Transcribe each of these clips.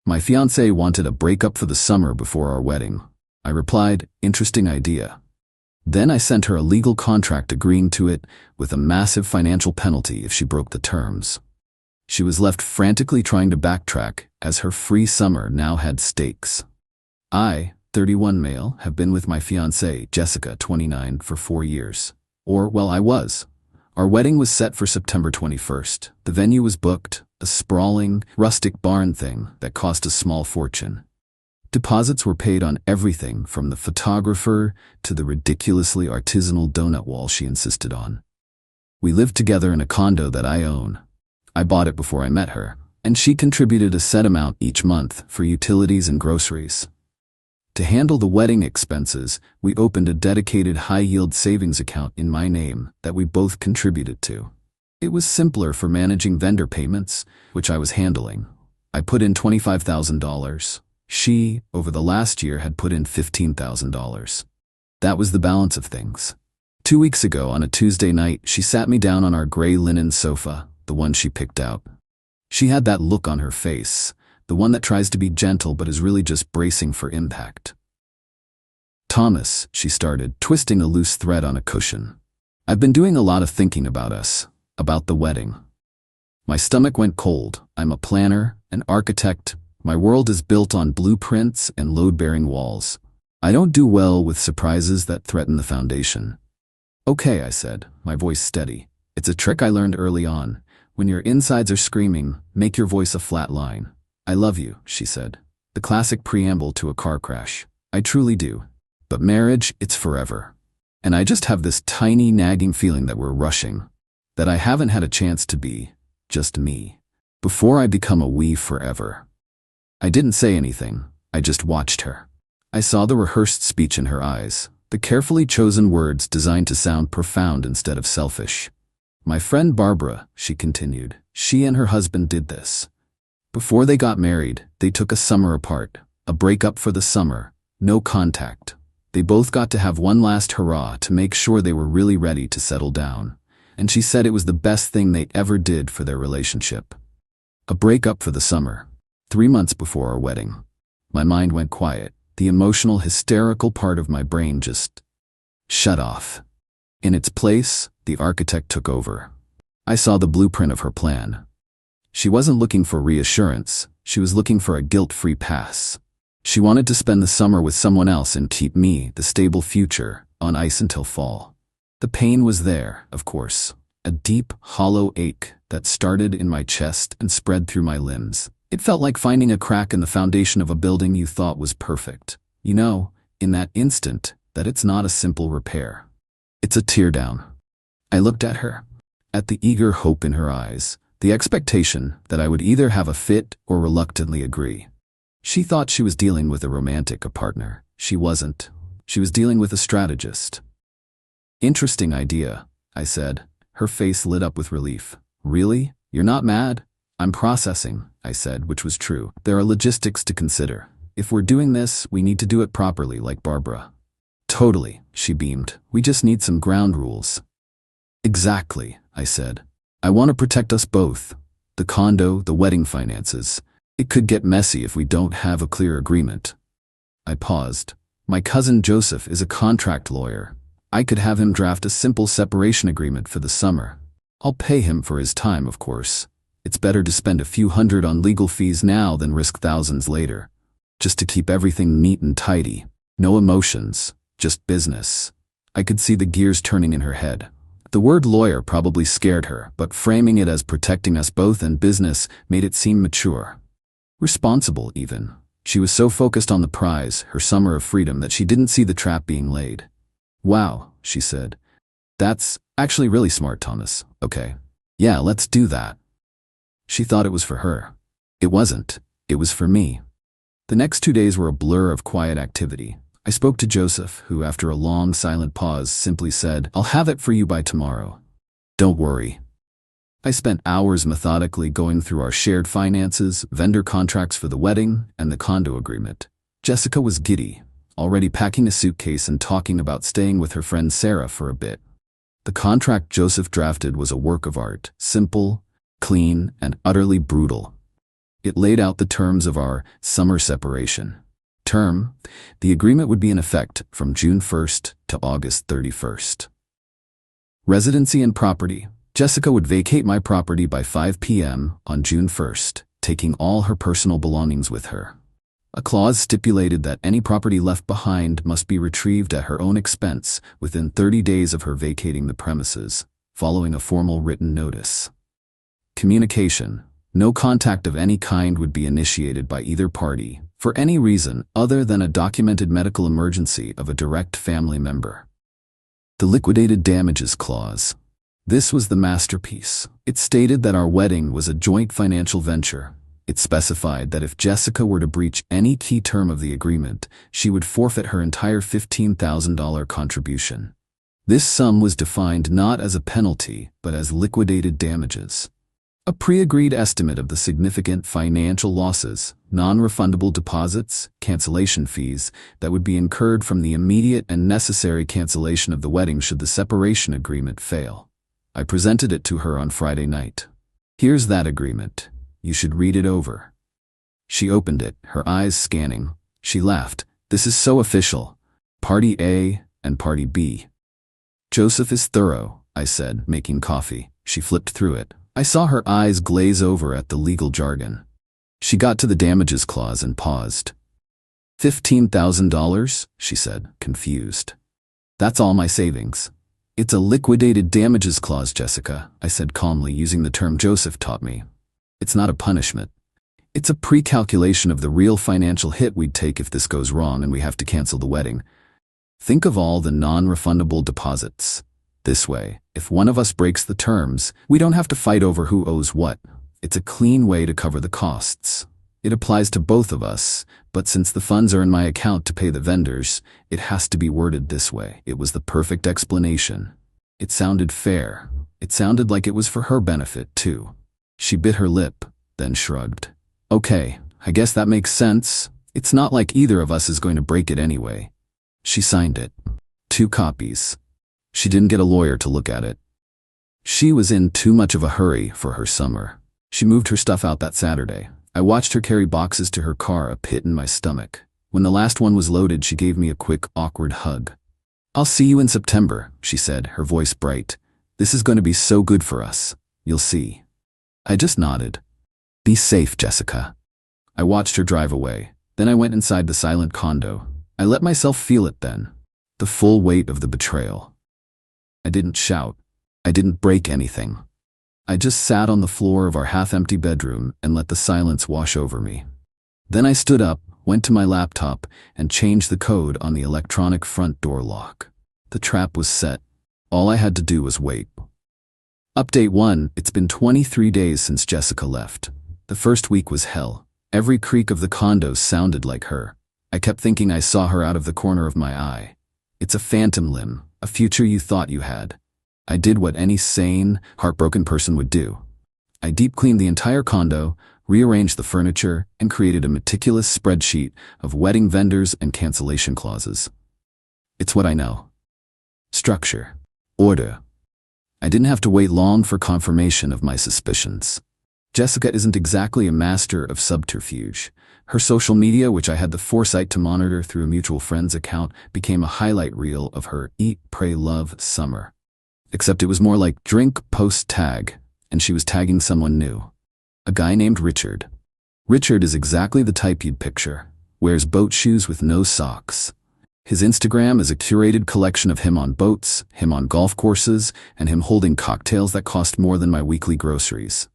My fiancé wanted a breakup for the summer before our wedding. I replied, interesting idea. Then I sent her a legal contract agreeing to it with a massive financial penalty if she broke the terms. She was left frantically trying to backtrack as her free summer now had stakes. I, 31 male, have been with my fiancée, Jessica, 29, for 4 years. Or, well, I was. Our wedding was set for September 21st. The venue was booked, a sprawling, rustic barn thing that cost a small fortune. Deposits were paid on everything from the photographer to the ridiculously artisanal donut wall she insisted on. We lived together in a condo that I own. I bought it before I met her, and she contributed a set amount each month for utilities and groceries. To handle the wedding expenses, we opened a dedicated high-yield savings account in my name that we both contributed to. It was simpler for managing vendor payments, which I was handling. I put in $25,000. She, over the last year, had put in $15,000. That was the balance of things. 2 weeks ago, on a Tuesday night, she sat me down on our gray linen sofa, the one she picked out. She had that look on her face, the one that tries to be gentle but is really just bracing for impact. Thomas, she started, twisting a loose thread on a cushion. I've been doing a lot of thinking about us, about the wedding. My stomach went cold. I'm a planner, an architect. My world is built on blueprints and load-bearing walls. I don't do well with surprises that threaten the foundation. Okay, I said, my voice steady. It's a trick I learned early on. When your insides are screaming, make your voice a flat line. I love you, she said. The classic preamble to a car crash. I truly do. But marriage, it's forever. And I just have this tiny nagging feeling that we're rushing. That I haven't had a chance to be, just me, before I become a we forever. I didn't say anything. I just watched her. I saw the rehearsed speech in her eyes, the carefully chosen words designed to sound profound instead of selfish. My friend Barbara, she continued, she and her husband did this. Before they got married, they took a summer apart, a breakup for the summer, no contact. They both got to have one last hurrah to make sure they were really ready to settle down. And she said it was the best thing they ever did for their relationship. A breakup for the summer, 3 months before our wedding. My mind went quiet. The emotional, hysterical part of my brain just shut off. In its place, the architect took over. I saw the blueprint of her plan. She wasn't looking for reassurance. She was looking for a guilt-free pass. She wanted to spend the summer with someone else and keep me, the stable future, on ice until fall. The pain was there, of course. A deep, hollow ache that started in my chest and spread through my limbs. It felt like finding a crack in the foundation of a building you thought was perfect. You know, in that instant, that it's not a simple repair. It's a teardown. I looked at her, at the eager hope in her eyes, the expectation that I would either have a fit or reluctantly agree. She thought she was dealing with a romantic, a partner. She wasn't. She was dealing with a strategist. Interesting idea, I said. Her face lit up with relief. Really? You're not mad? I'm processing, I said, which was true. There are logistics to consider. If we're doing this, we need to do it properly, like Barbara. Totally, she beamed. We just need some ground rules. Exactly, I said. I want to protect us both. The condo, the wedding finances. It could get messy if we don't have a clear agreement. I paused. My cousin Joseph is a contract lawyer. I could have him draft a simple separation agreement for the summer. I'll pay him for his time, of course. It's better to spend a few hundred on legal fees now than risk thousands later. Just to keep everything neat and tidy. No emotions, just business. I could see the gears turning in her head. The word lawyer probably scared her, but framing it as protecting us both and business made it seem mature. Responsible, even. She was so focused on the prize, her summer of freedom, that she didn't see the trap being laid. Wow, she said. That's actually really smart, Thomas. Okay. Yeah, let's do that. She thought it was for her. It wasn't. It was for me. The next 2 days were a blur of quiet activity. I spoke to Joseph, who, after a long, silent pause, simply said, I'll have it for you by tomorrow. Don't worry. I spent hours methodically going through our shared finances, vendor contracts for the wedding, and the condo agreement. Jessica was giddy, already packing a suitcase and talking about staying with her friend Sarah for a bit. The contract Joseph drafted was a work of art, simple, clean, and utterly brutal. It laid out the terms of our summer separation. Term: the agreement would be in effect from June 1st to August 31st. Residency and property: Jessica would vacate my property by 5 p.m. on June 1st, taking all her personal belongings with her. A clause stipulated that any property left behind must be retrieved at her own expense within 30 days of her vacating the premises, following a formal written notice. Communication: no contact of any kind would be initiated by either party for any reason other than a documented medical emergency of a direct family member. The liquidated damages clause. This was the masterpiece. It stated that our wedding was a joint financial venture. It specified that if Jessica were to breach any key term of the agreement, she would forfeit her entire $15,000 contribution. This sum was defined not as a penalty, but as liquidated damages. A pre-agreed estimate of the significant financial losses, non-refundable deposits, cancellation fees that would be incurred from the immediate and necessary cancellation of the wedding should the separation agreement fail. I presented it to her on Friday night. Here's that agreement. You should read it over. She opened it, her eyes scanning. She laughed. This is so official. Party A and Party B. Joseph is thorough, I said, making coffee. She flipped through it. I saw her eyes glaze over at the legal jargon. She got to the damages clause and paused. $15,000, she said, confused. That's all my savings. It's a liquidated damages clause, Jessica, I said calmly, using the term Joseph taught me. It's not a punishment. It's a pre-calculation of the real financial hit we'd take if this goes wrong and we have to cancel the wedding. Think of all the non-refundable deposits. This way, if one of us breaks the terms, we don't have to fight over who owes what. It's a clean way to cover the costs. It applies to both of us, but since the funds are in my account to pay the vendors, it has to be worded this way. It was the perfect explanation. It sounded fair. It sounded like it was for her benefit, too. She bit her lip, then shrugged. Okay, I guess that makes sense. It's not like either of us is going to break it anyway. She signed it. 2 copies. She didn't get a lawyer to look at it. She was in too much of a hurry for her summer. She moved her stuff out that Saturday. I watched her carry boxes to her car, a pit in my stomach. When the last one was loaded, she gave me a quick, awkward hug. I'll see you in September, she said, her voice bright. This is going to be so good for us. You'll see. I just nodded. Be safe, Jessica. I watched her drive away. Then I went inside the silent condo. I let myself feel it then. The full weight of the betrayal. I didn't shout. I didn't break anything. I just sat on the floor of our half-empty bedroom and let the silence wash over me. Then I stood up, went to my laptop, and changed the code on the electronic front door lock. The trap was set. All I had to do was wait. Update 1. It's been 23 days since Jessica left. The first week was hell. Every creak of the condo sounded like her. I kept thinking I saw her out of the corner of my eye. It's a phantom limb, a future you thought you had. I did what any sane, heartbroken person would do. I deep-cleaned the entire condo, rearranged the furniture, and created a meticulous spreadsheet of wedding vendors and cancellation clauses. It's what I know. Structure. Order. I didn't have to wait long for confirmation of my suspicions. Jessica isn't exactly a master of subterfuge. Her social media, which I had the foresight to monitor through a mutual friend's account, became a highlight reel of her eat, pray, love summer. Except it was more like drink, post, tag, and she was tagging someone new. A guy named Richard. Richard is exactly the type you'd picture. Wears boat shoes with no socks. His Instagram is a curated collection of him on boats, him on golf courses, and him holding cocktails that cost more than my weekly groceries.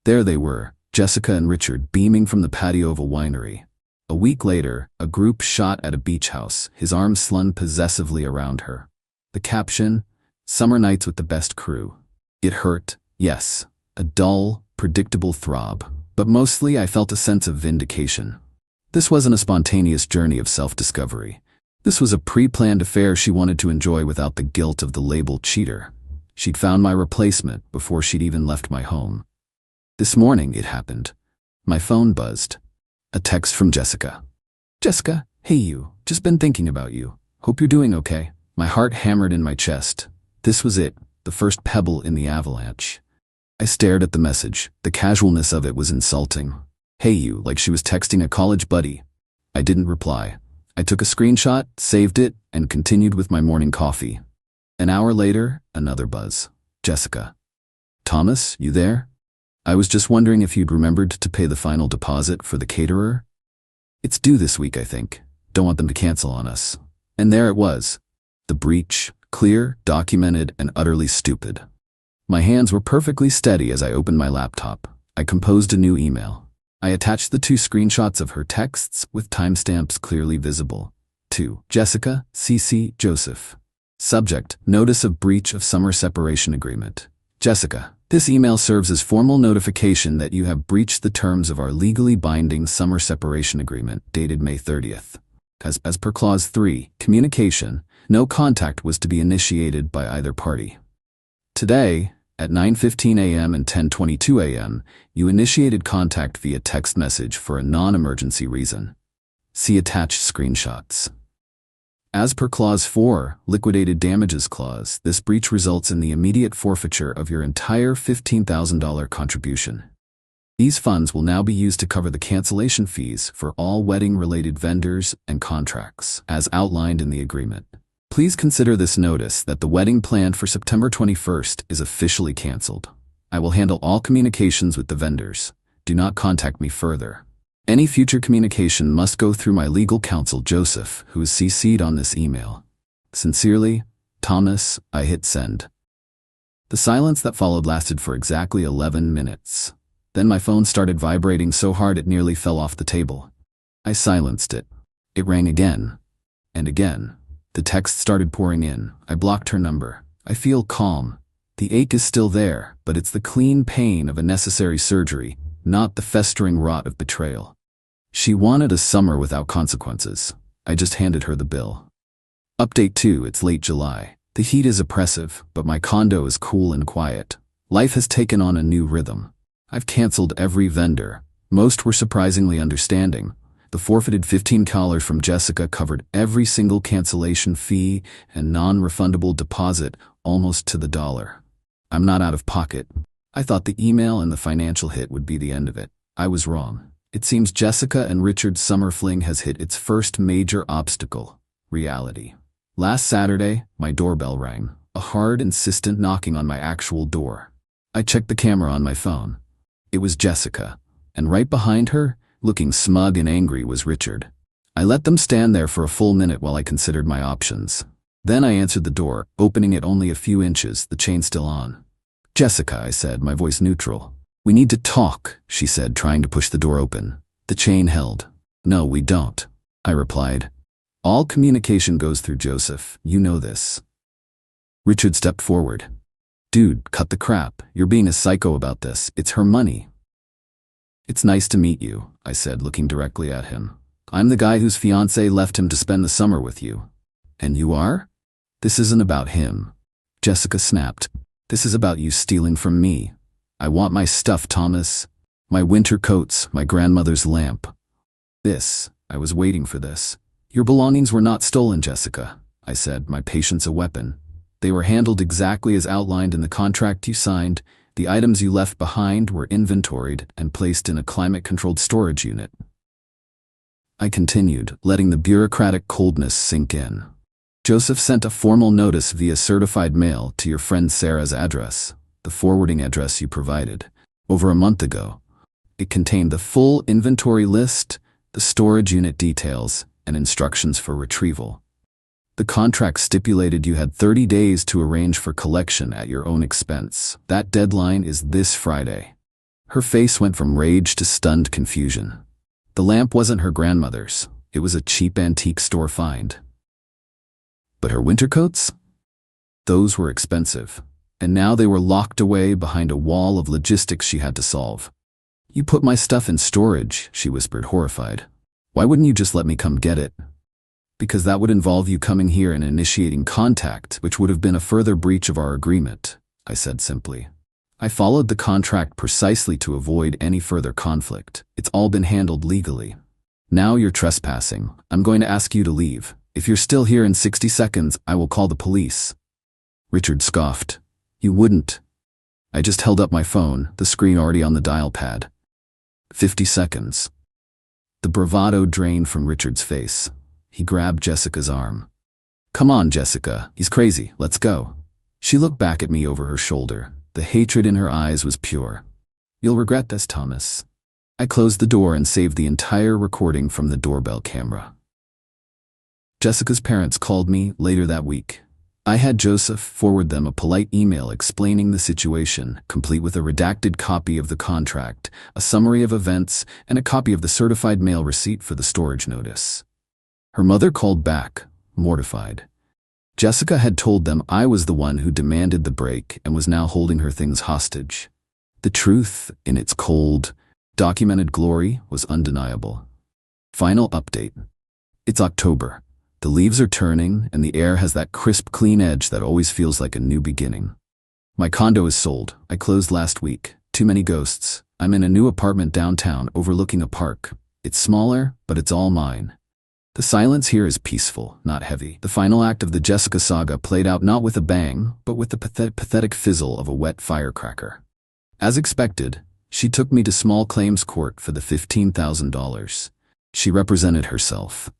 There they were, Jessica and Richard beaming from the patio of a winery. A week later, a group shot at a beach house, his arms slung possessively around her. The caption, "Summer nights with the best crew." It hurt, yes, a dull, predictable throb, but mostly I felt a sense of vindication. This wasn't a spontaneous journey of self-discovery. This was a pre-planned affair she wanted to enjoy without the guilt of the label cheater. She'd found my replacement before she'd even left my home. This morning it happened. My phone buzzed. A text from Jessica. "Jessica, hey you, just been thinking about you. Hope you're doing okay." My heart hammered in my chest. This was it, the first pebble in the avalanche. I stared at the message. The casualness of it was insulting. Hey you, like she was texting a college buddy. I didn't reply. I took a screenshot, saved it, and continued with my morning coffee. An hour later, another buzz. Jessica. Thomas, you there? I was just wondering if you'd remembered to pay the final deposit for the caterer. It's due this week, I think. Don't want them to cancel on us. And there it was. The breach, clear, documented, and utterly stupid. My hands were perfectly steady as I opened my laptop. I composed a new email. I attached the 2 screenshots of her texts with timestamps clearly visible. To Jessica, CC, Joseph. Subject, Notice of Breach of Summer Separation Agreement. Jessica, this email serves as formal notification that you have breached the terms of our legally binding summer separation agreement dated May 30th. As per Clause 3, communication, no contact was to be initiated by either party. Today, at 9:15 a.m. and 10:22 a.m., you initiated contact via text message for a non-emergency reason. See attached screenshots. As per Clause 4, Liquidated Damages Clause, this breach results in the immediate forfeiture of your entire $15,000 contribution. These funds will now be used to cover the cancellation fees for all wedding-related vendors and contracts, as outlined in the agreement. Please consider this notice that the wedding planned for September 21st is officially canceled. I will handle all communications with the vendors. Do not contact me further. Any future communication must go through my legal counsel, Joseph, who is CC'd on this email. Sincerely, Thomas. I hit send. The silence that followed lasted for exactly 11 minutes. Then my phone started vibrating so hard it nearly fell off the table. I silenced it. It rang again. And again. The text started pouring in. I blocked her number. I feel calm. The ache is still there, but it's the clean pain of a necessary surgery, not the festering rot of betrayal. She wanted a summer without consequences. I just handed her the bill. Update 2, it's late July. The heat is oppressive, but my condo is cool and quiet. Life has taken on a new rhythm. I've canceled every vendor. Most were surprisingly understanding. The forfeited $15 from Jessica covered every single cancellation fee and non-refundable deposit almost to the dollar. I'm not out of pocket. I thought the email and the financial hit would be the end of it. I was wrong. It seems Jessica and Richard's summer fling has hit its first major obstacle, reality. Last Saturday, my doorbell rang, a hard, insistent knocking on my actual door. I checked the camera on my phone. It was Jessica, and right behind her, looking smug and angry, was Richard. I let them stand there for a full minute while I considered my options. Then I answered the door, opening it only a few inches, the chain still on. Jessica, I said, my voice neutral. We need to talk, she said, trying to push the door open. The chain held. No, we don't, I replied. All communication goes through Joseph, you know this. Richard stepped forward. Dude, cut the crap. You're being a psycho about this. It's her money. It's nice to meet you, I said, looking directly at him. I'm the guy whose fiancée left him to spend the summer with you. And you are? This isn't about him. Jessica snapped. This is about you stealing from me. I want my stuff, Thomas. My winter coats, my grandmother's lamp. I was waiting for this. Your belongings were not stolen, Jessica, I said, my patience a weapon. They were handled exactly as outlined in the contract you signed. The items you left behind were inventoried and placed in a climate-controlled storage unit. I continued, letting the bureaucratic coldness sink in. Joseph sent a formal notice via certified mail to your friend Sarah's address, the forwarding address you provided, over a month ago. It contained the full inventory list, the storage unit details, and instructions for retrieval. The contract stipulated you had 30 days to arrange for collection at your own expense. That deadline is this Friday. Her face went from rage to stunned confusion. The lamp wasn't her grandmother's. It was a cheap antique store find. But her winter coats? Those were expensive, and now they were locked away behind a wall of logistics she had to solve. You put my stuff in storage, she whispered, horrified. Why wouldn't you just let me come get it? Because that would involve you coming here and initiating contact, which would have been a further breach of our agreement, I said simply. I followed the contract precisely to avoid any further conflict. It's all been handled legally. Now you're trespassing. I'm going to ask you to leave. If you're still here in 60 seconds, I will call the police. Richard scoffed. You wouldn't. I just held up my phone, the screen already on the dial pad. 50 seconds. The bravado drained from Richard's face. He grabbed Jessica's arm. Come on, Jessica. He's crazy. Let's go. She looked back at me over her shoulder. The hatred in her eyes was pure. You'll regret this, Thomas. I closed the door and saved the entire recording from the doorbell camera. Jessica's parents called me later that week. I had Joseph forward them a polite email explaining the situation, complete with a redacted copy of the contract, a summary of events, and a copy of the certified mail receipt for the storage notice. Her mother called back, mortified. Jessica had told them I was the one who demanded the break and was now holding her things hostage. The truth, in its cold, documented glory, was undeniable. Final update. It's October. The leaves are turning, and the air has that crisp, clean edge that always feels like a new beginning. My condo is sold. I closed last week. Too many ghosts. I'm in a new apartment downtown overlooking a park. It's smaller, but it's all mine. The silence here is peaceful, not heavy. The final act of the Jessica saga played out not with a bang, but with the pathetic fizzle of a wet firecracker. As expected, she took me to small claims court for the $15,000. She represented herself.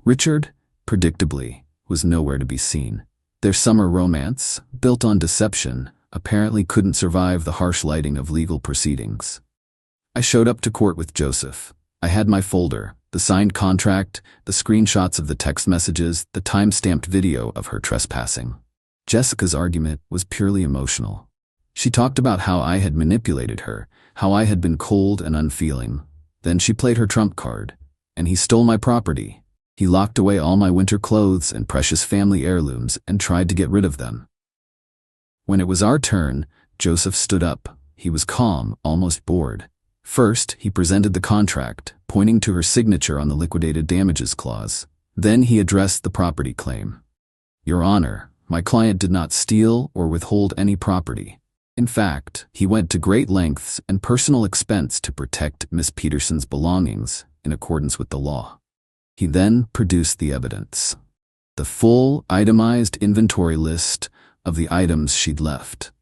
Richard, predictably, was nowhere to be seen. Their summer romance, built on deception, apparently couldn't survive the harsh lighting of legal proceedings. I showed up to court with Joseph. I had my folder, the signed contract, the screenshots of the text messages, the time-stamped video of her trespassing. Jessica's argument was purely emotional. She talked about how I had manipulated her, how I had been cold and unfeeling. Then she played her trump card, and he stole my property. He locked away all my winter clothes and precious family heirlooms and tried to get rid of them. When it was our turn, Joseph stood up. He was calm, almost bored. First, he presented the contract, pointing to her signature on the liquidated damages clause. Then he addressed the property claim. Your Honor, my client did not steal or withhold any property. In fact, he went to great lengths and personal expense to protect Miss Peterson's belongings in accordance with the law. He then produced the evidence. The full, itemized inventory list of the items she'd left.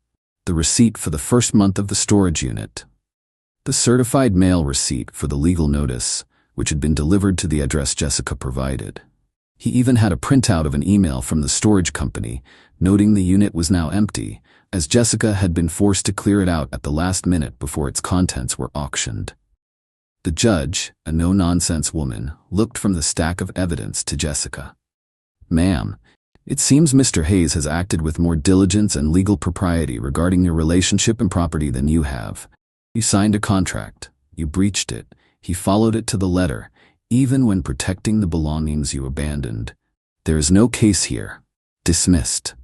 The receipt for the first month of the storage unit. The certified mail receipt for the legal notice, which had been delivered to the address Jessica provided. He even had a printout of an email from the storage company, noting the unit was now empty, as Jessica had been forced to clear it out at the last minute before its contents were auctioned. The judge, a no-nonsense woman, looked from the stack of evidence to Jessica. Ma'am, it seems Mr. Hayes has acted with more diligence and legal propriety regarding your relationship and property than you have. You signed a contract. You breached it. He followed it to the letter, even when protecting the belongings you abandoned. There is no case here. Dismissed.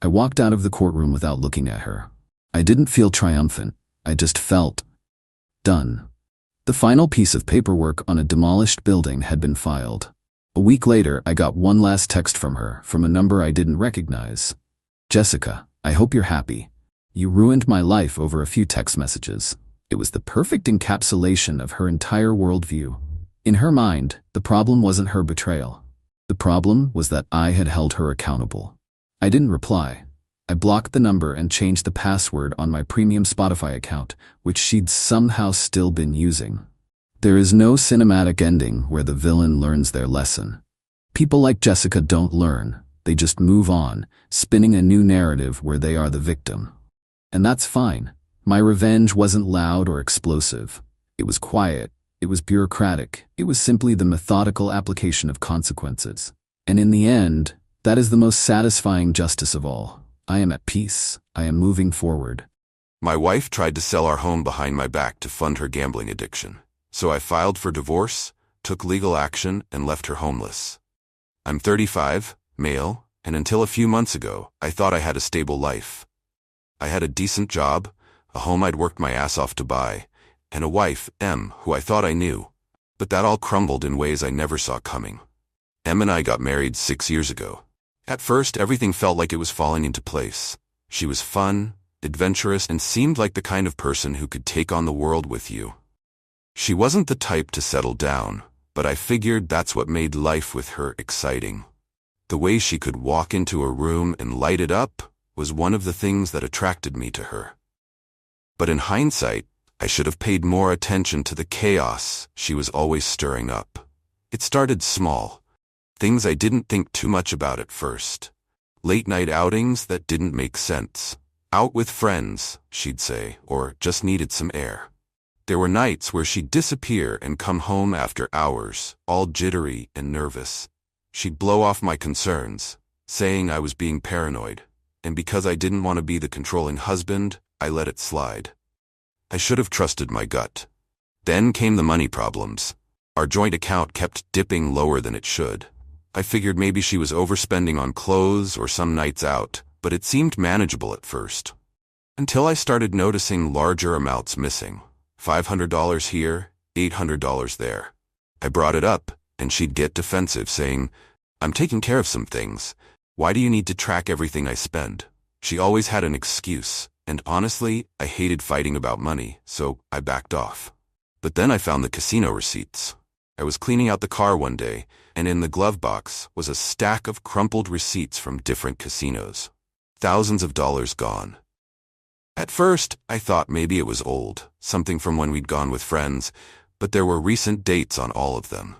I walked out of the courtroom without looking at her. I didn't feel triumphant. I just felt done. The final piece of paperwork on a demolished building had been filed. A week later, I got one last text from her, from a number I didn't recognize. Jessica, I hope you're happy. You ruined my life over a few text messages. It was the perfect encapsulation of her entire worldview. In her mind, the problem wasn't her betrayal. The problem was that I had held her accountable. I didn't reply. I blocked the number and changed the password on my premium Spotify account, which she'd somehow still been using. There is no cinematic ending where the villain learns their lesson. People like Jessica don't learn. They just move on, spinning a new narrative where they are the victim. And that's fine. My revenge wasn't loud or explosive. It was quiet. It was bureaucratic. It was simply the methodical application of consequences. And in the end, that is the most satisfying justice of all. I am at peace. I am moving forward. My wife tried to sell our home behind my back to fund her gambling addiction. So I filed for divorce, took legal action, and left her homeless. I'm 35, male, and until a few months ago, I thought I had a stable life. I had a decent job, a home I'd worked my ass off to buy, and a wife, Em, who I thought I knew. But that all crumbled in ways I never saw coming. Em and I got married 6 years ago. At first, everything felt like it was falling into place. She was fun, adventurous, and seemed like the kind of person who could take on the world with you. She wasn't the type to settle down, but I figured that's what made life with her exciting. The way she could walk into a room and light it up was one of the things that attracted me to her. But in hindsight, I should have paid more attention to the chaos she was always stirring up. It started small. Things I didn't think too much about at first. Late-night outings that didn't make sense. Out with friends, she'd say, or just needed some air. There were nights where she'd disappear and come home after hours, all jittery and nervous. She'd blow off my concerns, saying I was being paranoid, and because I didn't want to be the controlling husband, I let it slide. I should have trusted my gut. Then came the money problems. Our joint account kept dipping lower than it should. I figured maybe she was overspending on clothes or some nights out, but it seemed manageable at first. Until I started noticing larger amounts missing. $500 here, $800 there. I brought it up, and she'd get defensive, saying, "I'm taking care of some things. Why do you need to track everything I spend?" She always had an excuse, and honestly, I hated fighting about money, so I backed off. But then I found the casino receipts. I was cleaning out the car one day, and in the glove box was a stack of crumpled receipts from different casinos. Thousands of dollars gone. At first, I thought maybe it was old, something from when we'd gone with friends, but there were recent dates on all of them.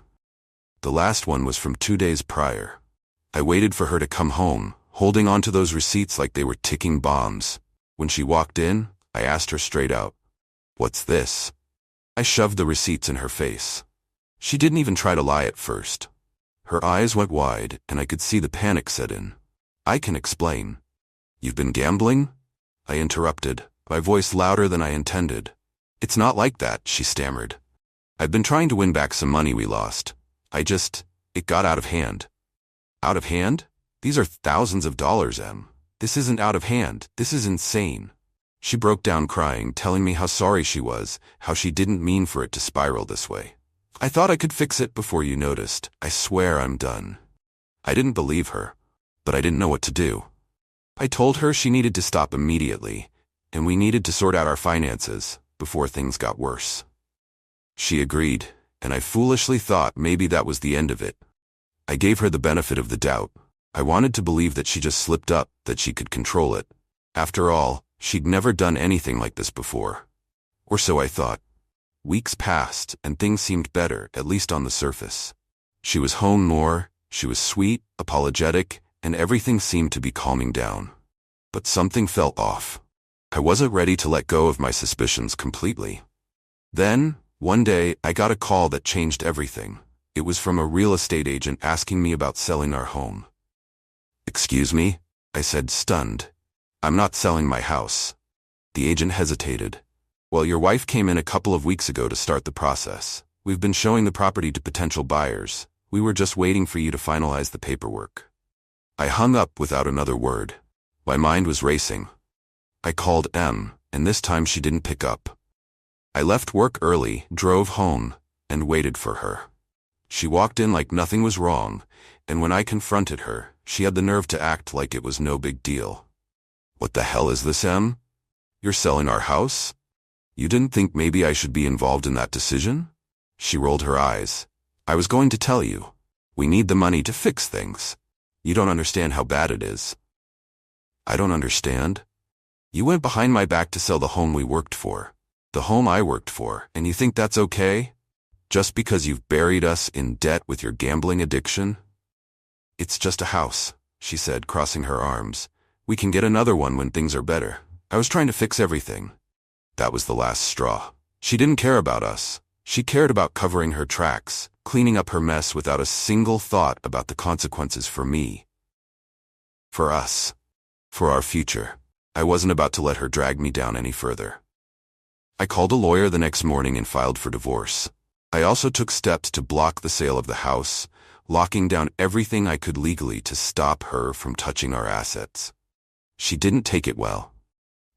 The last one was from 2 days prior. I waited for her to come home, holding on to those receipts like they were ticking bombs. When she walked in, I asked her straight out, "What's this?" I shoved the receipts in her face. She didn't even try to lie at first. Her eyes went wide, and I could see the panic set in. "I can explain." "You've been gambling?" I interrupted, my voice louder than I intended. "It's not like that," she stammered. "I've been trying to win back some money we lost. It got out of hand." "Out of hand? These are thousands of dollars, Em. This isn't out of hand. This is insane." She broke down crying, telling me how sorry she was, how she didn't mean for it to spiral this way. "I thought I could fix it before you noticed. I swear I'm done." I didn't believe her, but I didn't know what to do. I told her she needed to stop immediately, and we needed to sort out our finances before things got worse. She agreed, and I foolishly thought maybe that was the end of it. I gave her the benefit of the doubt. I wanted to believe that she just slipped up, that she could control it. After all, she'd never done anything like this before. Or so I thought. Weeks passed, and things seemed better, at least on the surface. She was home more, she was sweet, apologetic, and everything seemed to be calming down. But something felt off. I wasn't ready to let go of my suspicions completely. Then, one day, I got a call that changed everything. It was from a real estate agent asking me about selling our home. "Excuse me?" I said, stunned. "I'm not selling my house." The agent hesitated. "Well, your wife came in a couple of weeks ago to start the process. We've been showing the property to potential buyers. We were just waiting for you to finalize the paperwork." I hung up without another word. My mind was racing. I called Em, and this time she didn't pick up. I left work early, drove home, and waited for her. She walked in like nothing was wrong, and when I confronted her, she had the nerve to act like it was no big deal. "What the hell is this, Em? You're selling our house? You didn't think maybe I should be involved in that decision?" She rolled her eyes. "I was going to tell you. We need the money to fix things. You don't understand how bad it is." "I don't understand." "You went behind my back to sell the home we worked for. The home I worked for, and you think that's okay? Just because you've buried us in debt with your gambling addiction?" "It's just a house," she said, crossing her arms. "We can get another one when things are better. I was trying to fix everything." That was the last straw. She didn't care about us. She cared about covering her tracks, cleaning up her mess without a single thought about the consequences for me. For us. For our future. I wasn't about to let her drag me down any further. I called a lawyer the next morning and filed for divorce. I also took steps to block the sale of the house, locking down everything I could legally to stop her from touching our assets. She didn't take it well.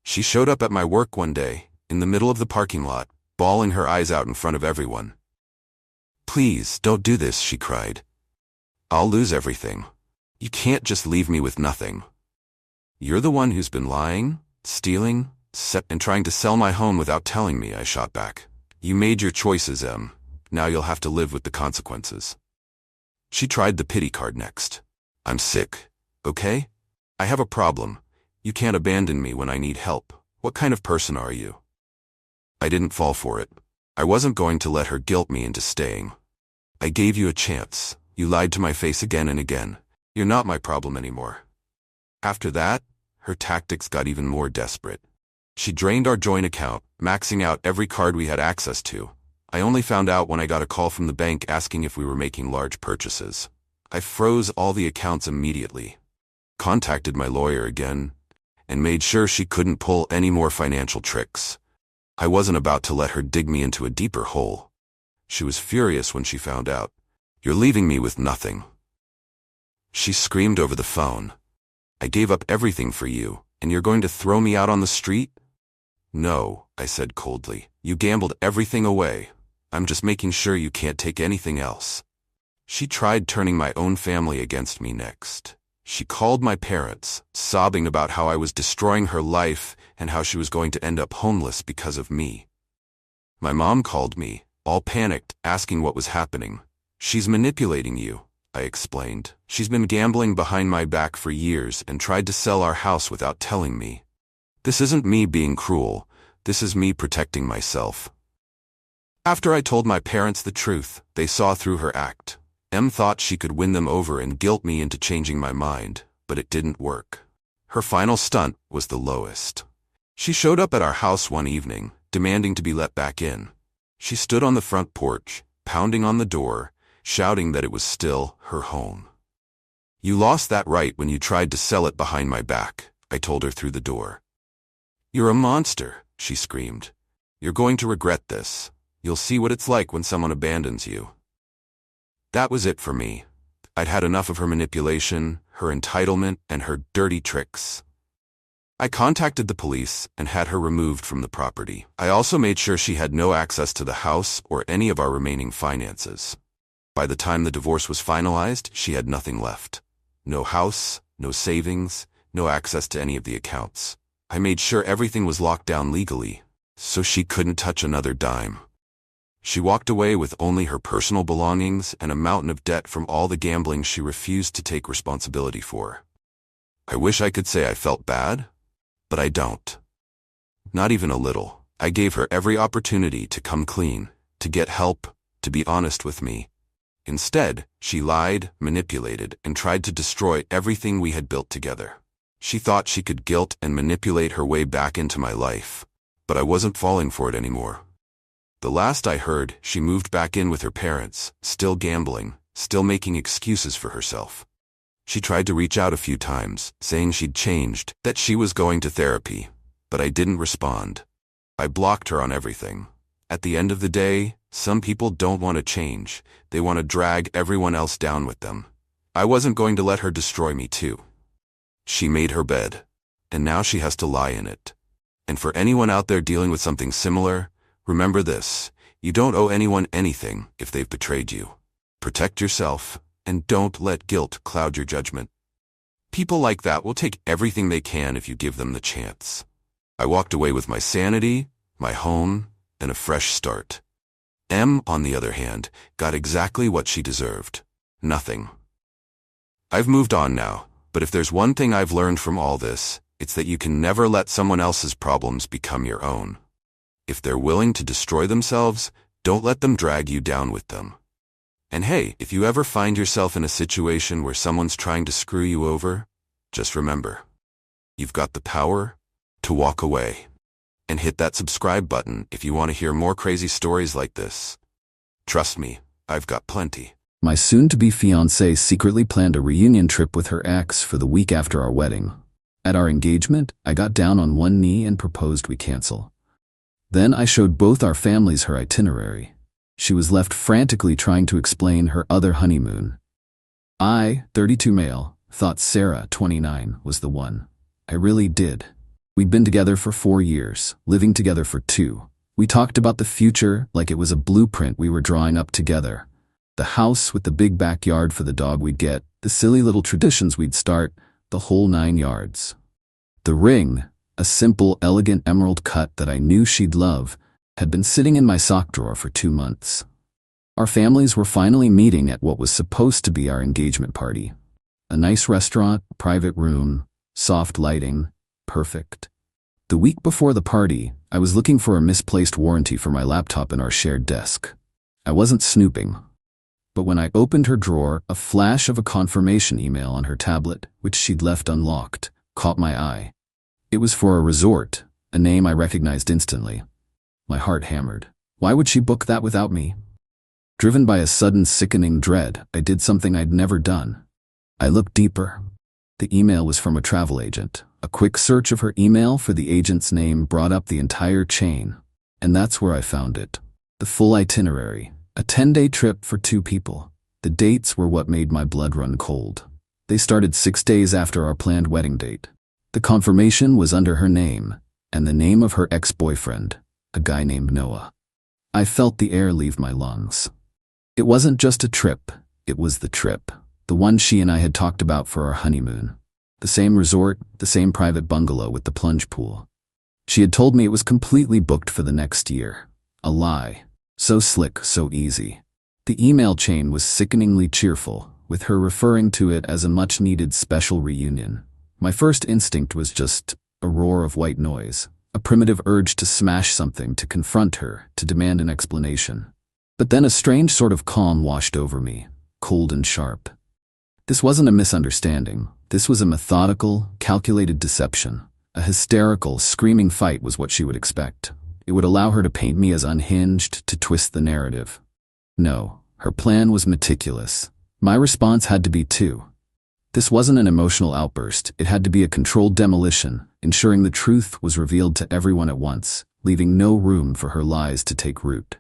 She showed up at my work one day, in the middle of the parking lot, bawling her eyes out in front of everyone. "Please, don't do this," she cried. "I'll lose everything. You can't just leave me with nothing." "You're the one who's been lying, stealing, and trying to sell my home without telling me," I shot back. "You made your choices, Em. Now you'll have to live with the consequences." She tried the pity card next. "I'm sick, okay? I have a problem. You can't abandon me when I need help. What kind of person are you?" I didn't fall for it. I wasn't going to let her guilt me into staying. I gave you a chance. You lied to my face again and again. You're not my problem anymore. After that, her tactics got even more desperate. She drained our joint account, maxing out every card we had access to. I only found out when I got a call from the bank asking if we were making large purchases. I froze all the accounts immediately, contacted my lawyer again, and made sure she couldn't pull any more financial tricks. I wasn't about to let her dig me into a deeper hole. She was furious when she found out. You're leaving me with nothing. She screamed over the phone. I gave up everything for you, and you're going to throw me out on the street? No, I said coldly. You gambled everything away. I'm just making sure you can't take anything else. She tried turning my own family against me next. She called my parents, sobbing about how I was destroying her life and how she was going to end up homeless because of me. My mom called me, all panicked, asking what was happening. She's manipulating you, I explained. She's been gambling behind my back for years and tried to sell our house without telling me. This isn't me being cruel. This is me protecting myself. After I told my parents the truth, they saw through her act. Em thought she could win them over and guilt me into changing my mind, but it didn't work. Her final stunt was the lowest. She showed up at our house one evening, demanding to be let back in. She stood on the front porch, pounding on the door, shouting that it was still her home. You lost that right when you tried to sell it behind my back, I told her through the door. You're a monster, she screamed. You're going to regret this. You'll see what it's like when someone abandons you. That was it for me. I'd had enough of her manipulation, her entitlement, and her dirty tricks. I contacted the police and had her removed from the property. I also made sure she had no access to the house or any of our remaining finances. By the time the divorce was finalized, she had nothing left. No house, no savings, no access to any of the accounts. I made sure everything was locked down legally, so she couldn't touch another dime. She walked away with only her personal belongings and a mountain of debt from all the gambling she refused to take responsibility for. I wish I could say I felt bad, but I don't. Not even a little. I gave her every opportunity to come clean, to get help, to be honest with me. Instead, she lied, manipulated, and tried to destroy everything we had built together. She thought she could guilt and manipulate her way back into my life, but I wasn't falling for it anymore. The last I heard, she moved back in with her parents, still gambling, still making excuses for herself. She tried to reach out a few times, saying she'd changed, that she was going to therapy, but I didn't respond. I blocked her on everything. At the end of the day, some people don't want to change. They want to drag everyone else down with them. I wasn't going to let her destroy me too. She made her bed, and now she has to lie in it. And for anyone out there dealing with something similar, remember this: you don't owe anyone anything if they've betrayed you. Protect yourself, and don't let guilt cloud your judgment. People like that will take everything they can if you give them the chance. I walked away with my sanity, my home, and a fresh start. Em, on the other hand, got exactly what she deserved. Nothing. I've moved on now, but if there's one thing I've learned from all this, it's that you can never let someone else's problems become your own. If they're willing to destroy themselves, don't let them drag you down with them. And hey, if you ever find yourself in a situation where someone's trying to screw you over, just remember, you've got the power to walk away. And hit that subscribe button if you want to hear more crazy stories like this. Trust me, I've got plenty. My soon-to-be fiancée secretly planned a reunion trip with her ex for the week after our wedding. At our engagement, I got down on one knee and proposed we cancel. Then I showed both our families her itinerary. She was left frantically trying to explain her other honeymoon. I, 32 male, thought Sarah, 29, was the one. I really did. We'd been together for 4 years, living together for 2. We talked about the future like it was a blueprint we were drawing up together. The house with the big backyard for the dog we'd get, the silly little traditions we'd start, the whole 9 yards. The ring, a simple, elegant emerald cut that I knew she'd love, had been sitting in my sock drawer for 2 months. Our families were finally meeting at what was supposed to be our engagement party. A nice restaurant, private room, soft lighting, perfect. The week before the party, I was looking for a misplaced warranty for my laptop in our shared desk. I wasn't snooping. But when I opened her drawer, a flash of a confirmation email on her tablet, which she'd left unlocked, caught my eye. It was for a resort, a name I recognized instantly. My heart hammered. Why would she book that without me? Driven by a sudden sickening dread, I did something I'd never done. I looked deeper. The email was from a travel agent. A quick search of her email for the agent's name brought up the entire chain. And that's where I found it. The full itinerary. A 10-day trip for 2 people. The dates were what made my blood run cold. They started 6 days after our planned wedding date. The confirmation was under her name, and the name of her ex-boyfriend, a guy named Noah. I felt the air leave my lungs. It wasn't just a trip, it was the trip. The one she and I had talked about for our honeymoon. The same resort, the same private bungalow with the plunge pool. She had told me it was completely booked for the next year. A lie. So slick, so easy. The email chain was sickeningly cheerful, with her referring to it as a much-needed special reunion. My first instinct was just a roar of white noise, a primitive urge to smash something, to confront her, to demand an explanation. But then a strange sort of calm washed over me, cold and sharp. This wasn't a misunderstanding. This was a methodical, calculated deception. A hysterical, screaming fight was what she would expect. It would allow her to paint me as unhinged, to twist the narrative. No, her plan was meticulous. My response had to be too. This wasn't an emotional outburst. It had to be a controlled demolition, ensuring the truth was revealed to everyone at once, leaving no room for her lies to take root.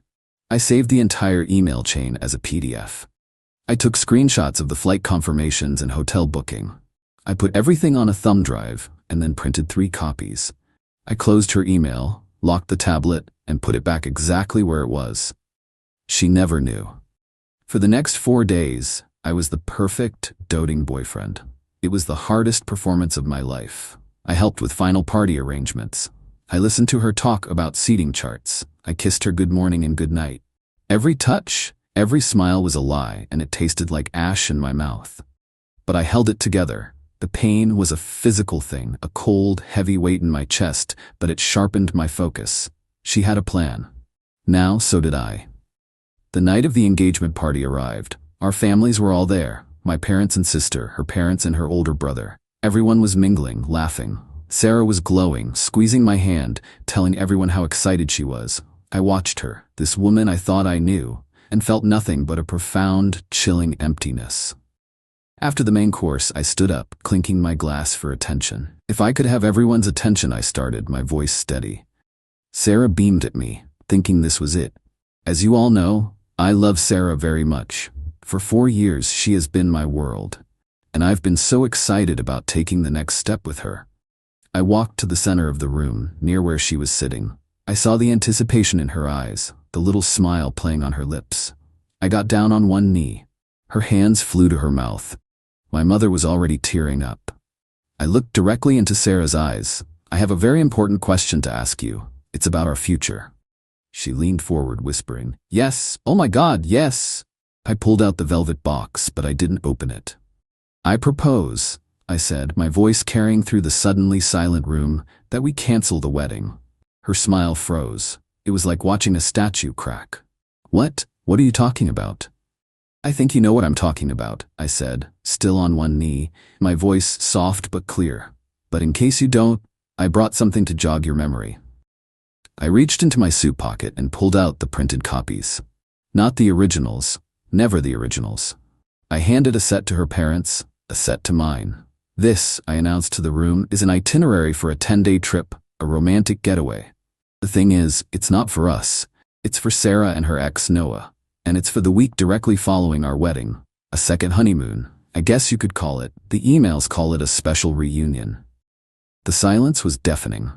I saved the entire email chain as a PDF. I took screenshots of the flight confirmations and hotel booking. I put everything on a thumb drive and then printed 3 copies. I closed her email, locked the tablet, and put it back exactly where it was. She never knew. For the next 4 days, I was the perfect, doting boyfriend. It was the hardest performance of my life. I helped with final party arrangements. I listened to her talk about seating charts. I kissed her good morning and good night. Every touch, every smile was a lie, and it tasted like ash in my mouth. But I held it together. The pain was a physical thing, a cold, heavy weight in my chest, but it sharpened my focus. She had a plan. Now, so did I. The night of the engagement party arrived. Our families were all there. My parents and sister, her parents and her older brother. Everyone was mingling, laughing. Sarah was glowing, squeezing my hand, telling everyone how excited she was. I watched her, this woman I thought I knew, and felt nothing but a profound, chilling emptiness. After the main course, I stood up, clinking my glass for attention. If I could have everyone's attention, I started, my voice steady. Sarah beamed at me, thinking this was it. As you all know, I love Sarah very much. For 4 years, she has been my world, and I've been so excited about taking the next step with her. I walked to the center of the room, near where she was sitting. I saw the anticipation in her eyes, the little smile playing on her lips. I got down on one knee. Her hands flew to her mouth. My mother was already tearing up. I looked directly into Sarah's eyes. I have a very important question to ask you. It's about our future. She leaned forward, whispering, "Yes, oh my God, yes." I pulled out the velvet box, but I didn't open it. "I propose," I said, my voice carrying through the suddenly silent room, "that we cancel the wedding." Her smile froze. It was like watching a statue crack. What? What are you talking about?" "I think you know what I'm talking about," I said, still on one knee, my voice soft but clear. "But in case you don't, I brought something to jog your memory." I reached into my suit pocket and pulled out the printed copies. Not the originals, never the originals. I handed a set to her parents, a set to mine. "This," I announced to the room, "is an itinerary for a 10-day trip, a romantic getaway. The thing is, it's not for us. It's for Sarah and her ex, Noah. And it's for the week directly following our wedding. A second honeymoon. I guess you could call it. The emails call it a special reunion." The silence was deafening.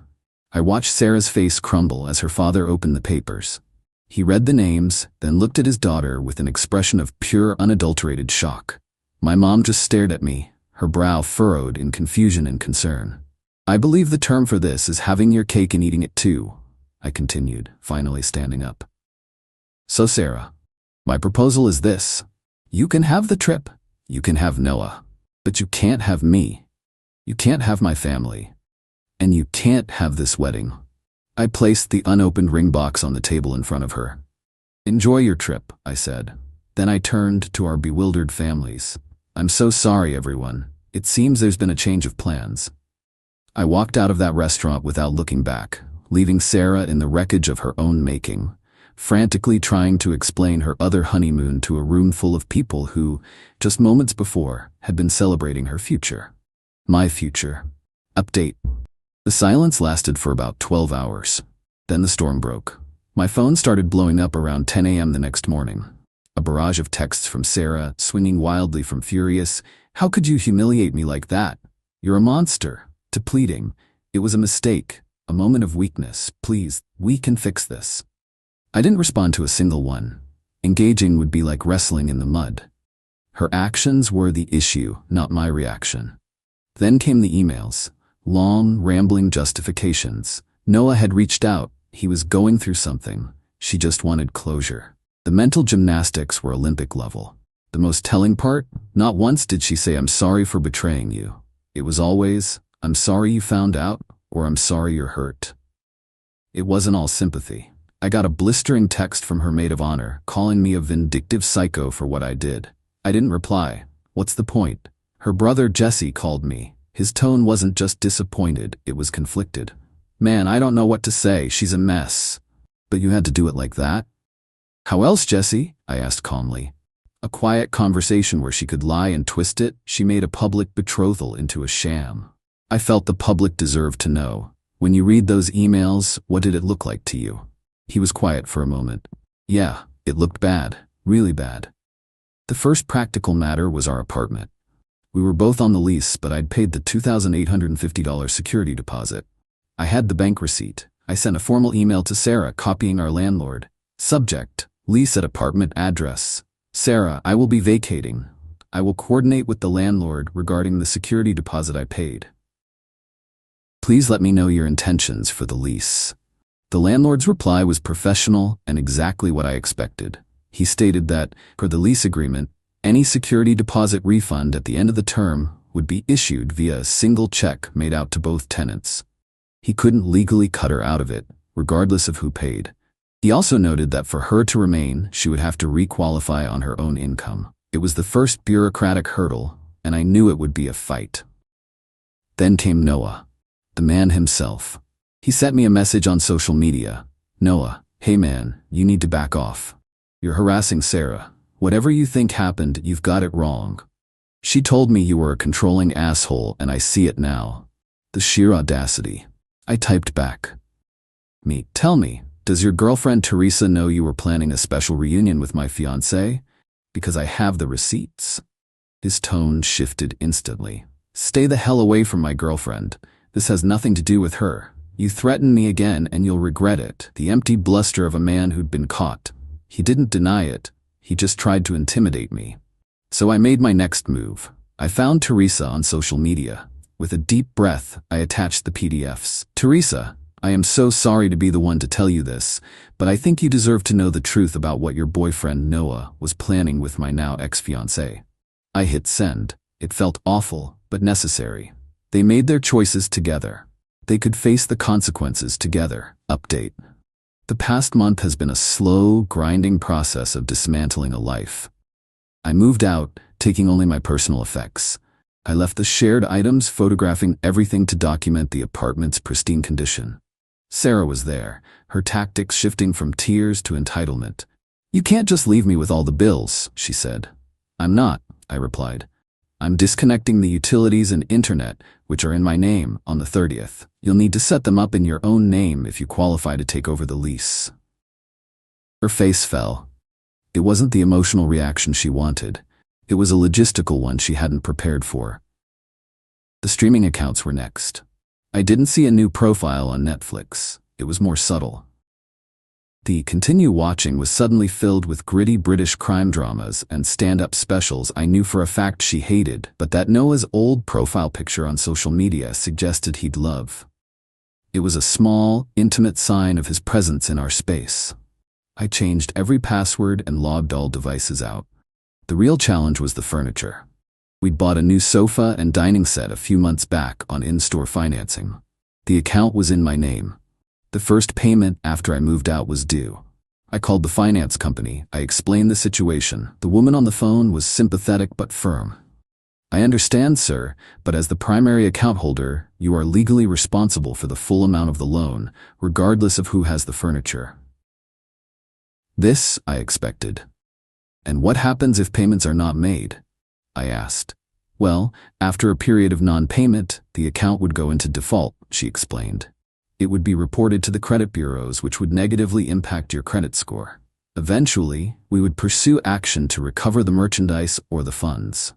I watched Sarah's face crumble as her father opened the papers. He read the names, then looked at his daughter with an expression of pure, unadulterated shock. My mom just stared at me, her brow furrowed in confusion and concern. "I believe the term for this is having your cake and eating it too," I continued, finally standing up. "So Sarah, my proposal is this. You can have the trip, you can have Noah, but you can't have me. You can't have my family. And you can't have this wedding. I placed the unopened ring box on the table in front of her. Enjoy your trip, I said. Then I turned to our bewildered families. I'm so sorry, everyone. It seems there's been a change of plans. I walked out of that restaurant without looking back, leaving Sarah in the wreckage of her own making, frantically trying to explain her other honeymoon to a room full of people who, just moments before, had been celebrating her future. My future. Update. The silence lasted for about 12 hours. Then the storm broke. My phone started blowing up around 10 a.m. the next morning. A barrage of texts from Sarah, swinging wildly from furious, "How could you humiliate me like that? You're a monster," to pleading, "It was a mistake, a moment of weakness. Please, we can fix this." I didn't respond to a single one. Engaging would be like wrestling in the mud. Her actions were the issue, not my reaction. Then came the emails. Long, rambling justifications. Noah had reached out. He was going through something. She just wanted closure. The mental gymnastics were Olympic level. The most telling part? Not once did she say, "I'm sorry for betraying you." It was always, "I'm sorry you found out," or "I'm sorry you're hurt." It wasn't all sympathy. I got a blistering text from her maid of honor, calling me a vindictive psycho for what I did. I didn't reply. What's the point? Her brother Jesse called me. His tone wasn't just disappointed, it was conflicted. "Man, I don't know what to say, she's a mess." "But you had to do it like that?" "How else, Jesse?" I asked calmly. A quiet conversation where she could lie and twist it. She made a public betrothal into a sham. I felt the public deserved to know. "When you read those emails, what did it look like to you?" He was quiet for a moment. "Yeah, it looked bad, really bad." The first practical matter was our apartment. We were both on the lease, but I'd paid the $2,850 security deposit. I had the bank receipt. I sent a formal email to Sarah copying our landlord. Subject: lease at apartment address. Sarah, I will be vacating. I will coordinate with the landlord regarding the security deposit I paid. Please let me know your intentions for the lease. The landlord's reply was professional and exactly what I expected. He stated that, per the lease agreement, any security deposit refund at the end of the term would be issued via a single check made out to both tenants. He couldn't legally cut her out of it, regardless of who paid. He also noted that for her to remain, she would have to requalify on her own income. It was the first bureaucratic hurdle, and I knew it would be a fight. Then came Noah, the man himself. He sent me a message on social media. "Noah, hey man, you need to back off. You're harassing Sarah. Whatever you think happened, you've got it wrong. She told me you were a controlling asshole, and I see it now." The sheer audacity. I typed back. Tell me, does your girlfriend Teresa know you were planning a special reunion with my fiancé? Because I have the receipts. His tone shifted instantly. "Stay the hell away from my girlfriend. This has nothing to do with her. You threaten me again and you'll regret it." The empty bluster of a man who'd been caught. He didn't deny it. He just tried to intimidate me. So I made my next move. I found Teresa on social media. With a deep breath, I attached the PDFs. "Teresa, I am so sorry to be the one to tell you this, but I think you deserve to know the truth about what your boyfriend Noah was planning with my now ex-fiancé." I hit send. It felt awful, but necessary. They made their choices together. They could face the consequences together. Update. The past month has been a slow, grinding process of dismantling a life. I moved out, taking only my personal effects. I left the shared items, photographing everything to document the apartment's pristine condition. Sarah was there, her tactics shifting from tears to entitlement. "You can't just leave me with all the bills," she said. "I'm not," I replied. "I'm disconnecting the utilities and internet, which are in my name, on the 30th. You'll need to set them up in your own name if you qualify to take over the lease." Her face fell. It wasn't the emotional reaction she wanted. It was a logistical one she hadn't prepared for. The streaming accounts were next. I didn't see a new profile on Netflix. It was more subtle. The continue watching was suddenly filled with gritty British crime dramas and stand-up specials I knew for a fact she hated, but that Noah's old profile picture on social media suggested he'd love. It was a small, intimate sign of his presence in our space. I changed every password and logged all devices out. The real challenge was the furniture. We'd bought a new sofa and dining set a few months back on in-store financing. The account was in my name. The first payment after I moved out was due. I called the finance company. I explained the situation. The woman on the phone was sympathetic but firm. "I understand, sir, but as the primary account holder, you are legally responsible for the full amount of the loan, regardless of who has the furniture." This I expected. "And what happens if payments are not made?" I asked. "Well, after a period of non-payment, the account would go into default," she explained. "It would be reported to the credit bureaus, which would negatively impact your credit score. Eventually, we would pursue action to recover the merchandise or the funds."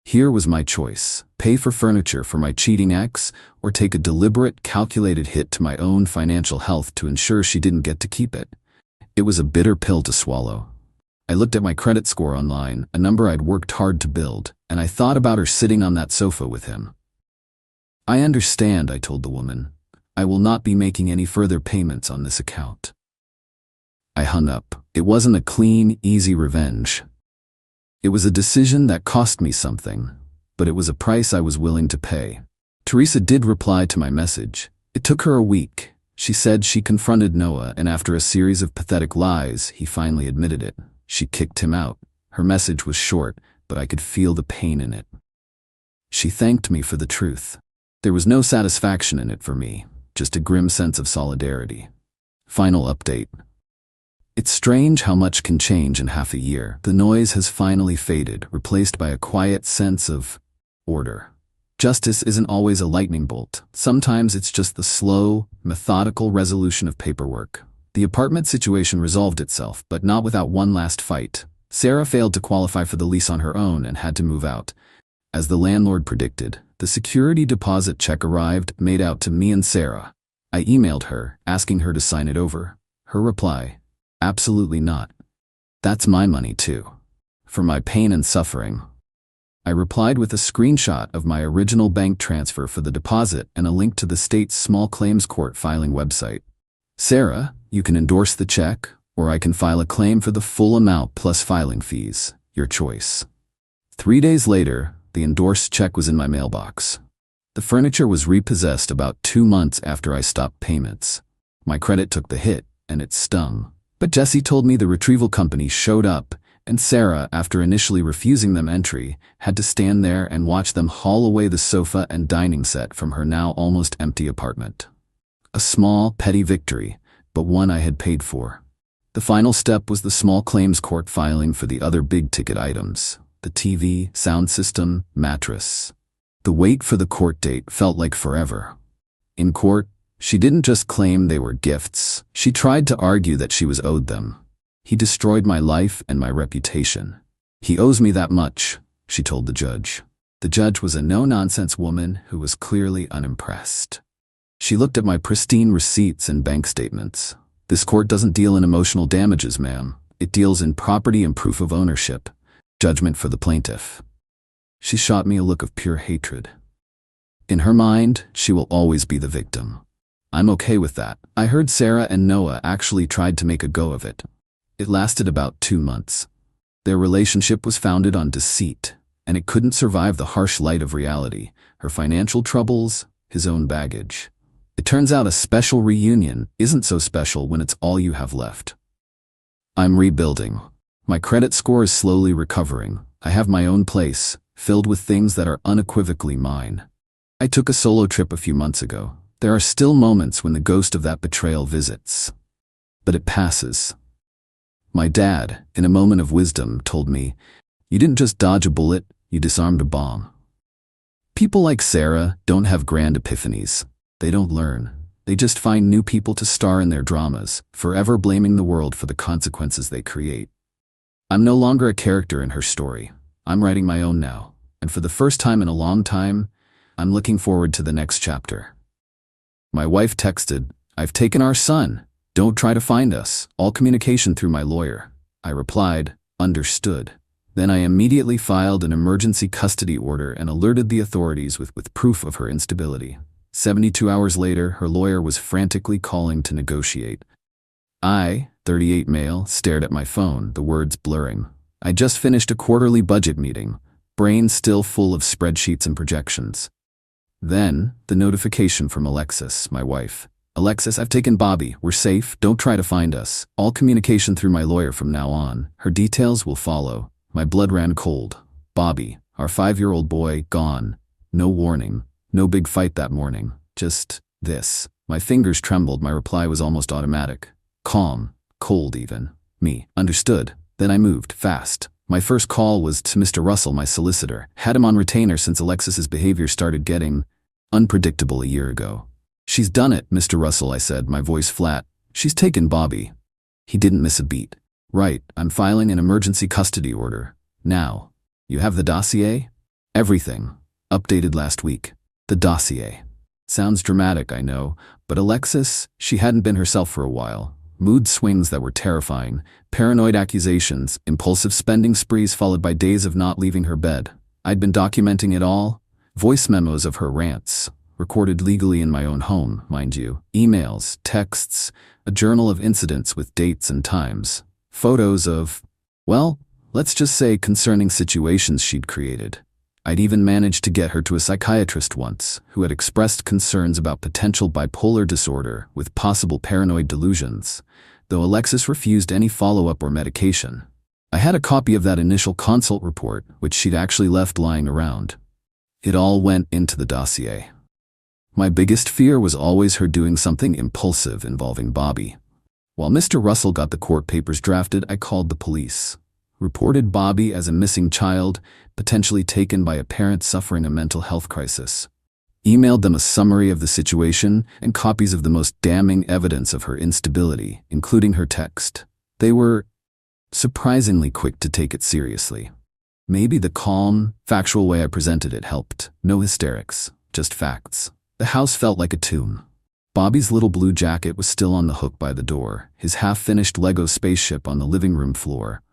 Here was my choice: pay for furniture for my cheating ex, or take a deliberate, calculated hit to my own financial health to ensure she didn't get to keep it. It was a bitter pill to swallow. I looked at my credit score online, a number I'd worked hard to build, and I thought about her sitting on that sofa with him. "I understand," I told the woman. "I will not be making any further payments on this account." I hung up. It wasn't a clean, easy revenge. It was a decision that cost me something, but it was a price I was willing to pay. Teresa did reply to my message. It took her a week. She said she confronted Noah, and after a series of pathetic lies, he finally admitted it. She kicked him out. Her message was short, but I could feel the pain in it. She thanked me for the truth. There was no satisfaction in it for me, just a grim sense of solidarity. Final update. It's strange how much can change in half a year. The noise has finally faded, replaced by a quiet sense of order. Justice isn't always a lightning bolt. Sometimes it's just the slow, methodical resolution of paperwork. The apartment situation resolved itself, but not without one last fight. Sarah failed to qualify for the lease on her own and had to move out. As the landlord predicted, the security deposit check arrived, made out to me and Sarah. I emailed her, asking her to sign it over. Her reply: "Absolutely not. That's my money too. For my pain and suffering." I replied with a screenshot of my original bank transfer for the deposit and a link to the state's small claims court filing website. "Sarah, you can endorse the check, or I can file a claim for the full amount plus filing fees. Your choice." 3 days later, the endorsed check was in my mailbox. The furniture was repossessed about 2 months after I stopped payments. My credit took the hit, and it stung. But Jesse told me the retrieval company showed up, and Sarah, after initially refusing them entry, had to stand there and watch them haul away the sofa and dining set from her now almost empty apartment. A small, petty victory, but one I had paid for. The final step was the small claims court filing for the other big-ticket items: the TV, sound system, mattress. The wait for the court date felt like forever. In court, she didn't just claim they were gifts. She tried to argue that she was owed them. "He destroyed my life and my reputation. He owes me that much," she told the judge. The judge was a no-nonsense woman who was clearly unimpressed. She looked at my pristine receipts and bank statements. "This court doesn't deal in emotional damages, ma'am. It deals in property and proof of ownership. Judgment for the plaintiff." She shot me a look of pure hatred. In her mind, she will always be the victim. I'm okay with that. I heard Sarah and Noah actually tried to make a go of it. It lasted about 2 months. Their relationship was founded on deceit, and it couldn't survive the harsh light of reality: her financial troubles, his own baggage. It turns out a special reunion isn't so special when it's all you have left. I'm rebuilding. My credit score is slowly recovering. I have my own place, filled with things that are unequivocally mine. I took a solo trip a few months ago. There are still moments when the ghost of that betrayal visits. But it passes. My dad, in a moment of wisdom, told me, "You didn't just dodge a bullet, you disarmed a bomb." People like Sarah don't have grand epiphanies. They don't learn. They just find new people to star in their dramas, forever blaming the world for the consequences they create. I'm no longer a character in her story. I'm writing my own now, and for the first time in a long time, I'm looking forward to the next chapter. My wife texted, "I've taken our son. Don't try to find us. All communication through my lawyer." I replied, "Understood." Then I immediately filed an emergency custody order and alerted the authorities with proof of her instability. 72 hours later, her lawyer was frantically calling to negotiate. I, 38 male, stared at my phone, the words blurring. I just finished a quarterly budget meeting, brain still full of spreadsheets and projections. Then, the notification from Alexis, my wife. Alexis, I've taken Bobby. We're safe. Don't try to find us. All communication through my lawyer from now on. Her details will follow. My blood ran cold. Bobby, our 5-year-old boy, gone. No warning. No big fight that morning. Just this. My fingers trembled. My reply was almost automatic. Calm. Cold even. Me. Understood. Then I moved, fast. My first call was to Mr. Russell, my solicitor. Had him on retainer since Alexis's behavior started getting unpredictable a year ago. She's done it, Mr. Russell, I said, my voice flat. She's taken Bobby. He didn't miss a beat. Right, I'm filing an emergency custody order. Now. You have the dossier? Everything. Updated last week. The dossier. Sounds dramatic, I know, but Alexis, she hadn't been herself for a while. Mood swings that were terrifying, paranoid accusations, impulsive spending sprees followed by days of not leaving her bed. I'd been documenting it all. Voice memos of her rants, recorded legally in my own home, mind you. Emails, texts, a journal of incidents with dates and times. Photos of, well, let's just say concerning situations she'd created. I'd even managed to get her to a psychiatrist once, who had expressed concerns about potential bipolar disorder with possible paranoid delusions, though Alexis refused any follow-up or medication. I had a copy of that initial consult report, which she'd actually left lying around. It all went into the dossier. My biggest fear was always her doing something impulsive involving Bobby. While Mr. Russell got the court papers drafted, I called the police. Reported Bobby as a missing child, potentially taken by a parent suffering a mental health crisis. Emailed them a summary of the situation and copies of the most damning evidence of her instability, including her text. They were surprisingly quick to take it seriously. Maybe the calm, factual way I presented it helped. No hysterics, just facts. The house felt like a tomb. Bobby's little blue jacket was still on the hook by the door, his half-finished Lego spaceship on the living room floor.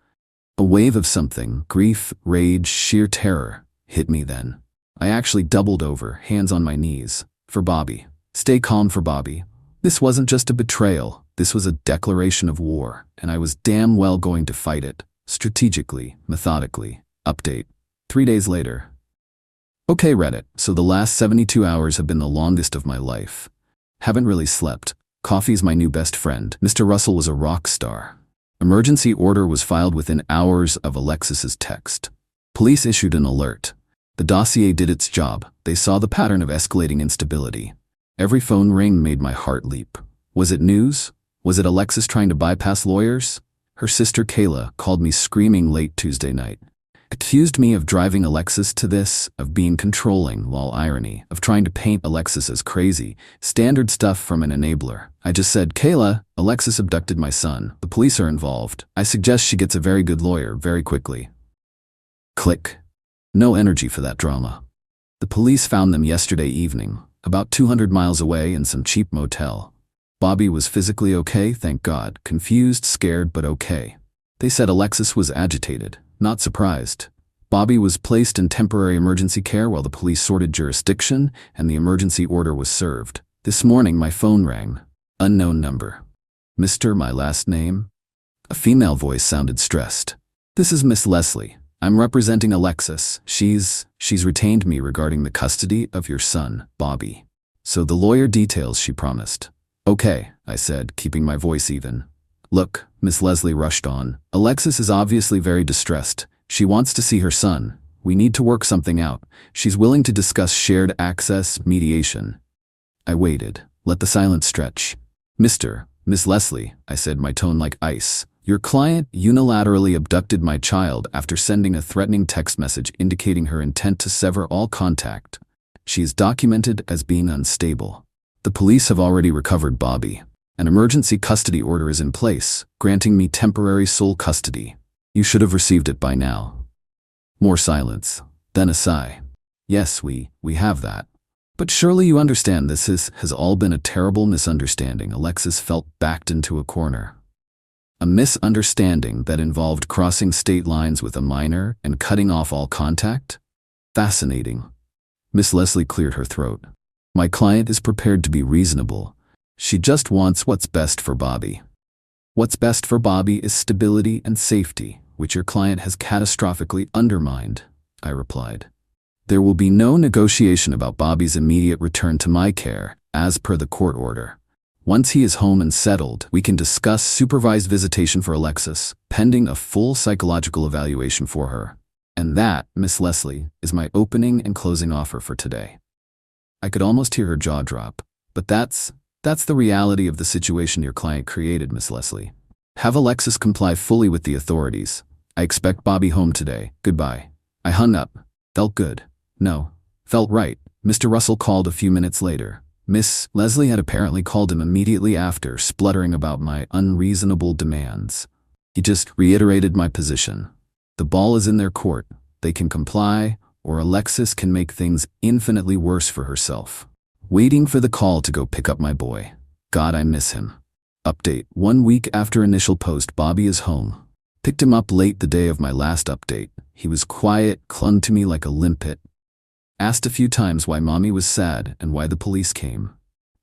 A wave of something, grief, rage, sheer terror, hit me then. I actually doubled over, hands on my knees. For Bobby. Stay calm for Bobby. This wasn't just a betrayal, this was a declaration of war, and I was damn well going to fight it. Strategically, methodically. Update. 3 days later. Okay, Reddit, so the last 72 hours have been the longest of my life. Haven't really slept. Coffee's my new best friend. Mr. Russell was a rock star. Emergency order was filed within hours of Alexis's text. Police issued an alert. The dossier did its job. They saw the pattern of escalating instability. Every phone ring made my heart leap. Was it news? Was it Alexis trying to bypass lawyers? Her sister Qley called me screaming late Tuesday night. Accused me of driving Alexis to this, of being controlling, while irony, of trying to paint Alexis as crazy, standard stuff from an enabler. I just said, Qley, Alexis abducted my son. The police are involved. I suggest she gets a very good lawyer very quickly. Click. No energy for that drama. The police found them yesterday evening, about 200 miles away in some cheap motel. Bobby was physically okay, thank God, confused, scared, but okay. They said Alexis was agitated. Not surprised. Bobby was placed in temporary emergency care while the police sorted jurisdiction and the emergency order was served. This morning my phone rang. Unknown number. Mr. my last name? A female voice sounded stressed. This is Miss Leslie. I'm representing Alexis. She's retained me regarding the custody of your son, Bobby. So the lawyer details she promised. Okay, I said, keeping my voice even. Look, Miss Leslie rushed on. Alexis is obviously very distressed. She wants to see her son. We need to work something out. She's willing to discuss shared access, mediation. I waited. Let the silence stretch. Miss Leslie, I said, my tone like ice. Your client unilaterally abducted my child after sending a threatening text message indicating her intent to sever all contact. She is documented as being unstable. The police have already recovered Bobby. An emergency custody order is in place, granting me temporary sole custody. You should have received it by now. More silence, then a sigh. Yes, we have that. But surely you understand this has all been a terrible misunderstanding. Alexis felt backed into a corner. A misunderstanding that involved crossing state lines with a minor and cutting off all contact? Fascinating. Miss Leslie cleared her throat. My client is prepared to be reasonable. She just wants what's best for Bobby. What's best for Bobby is stability and safety, which your client has catastrophically undermined, I replied. There will be no negotiation about Bobby's immediate return to my care, as per the court order. Once he is home and settled, we can discuss supervised visitation for Alexis, pending a full psychological evaluation for her. And that, Miss Leslie, is my opening and closing offer for today. I could almost hear her jaw drop. But that's the reality of the situation your client created, Miss Leslie. Have Alexis comply fully with the authorities. I expect Bobby home today. Goodbye. I hung up. Felt good. No. Felt right. Mr. Russell called a few minutes later. Miss Leslie had apparently called him immediately after, spluttering about my unreasonable demands. He just reiterated my position. The ball is in their court. They can comply, or Alexis can make things infinitely worse for herself. Waiting for the call to go pick up my boy. God, I miss him. Update. 1 week after initial post, Bobby is home. Picked him up late the day of my last update. He was quiet, clung to me like a limpet. Asked a few times why Mommy was sad and why the police came.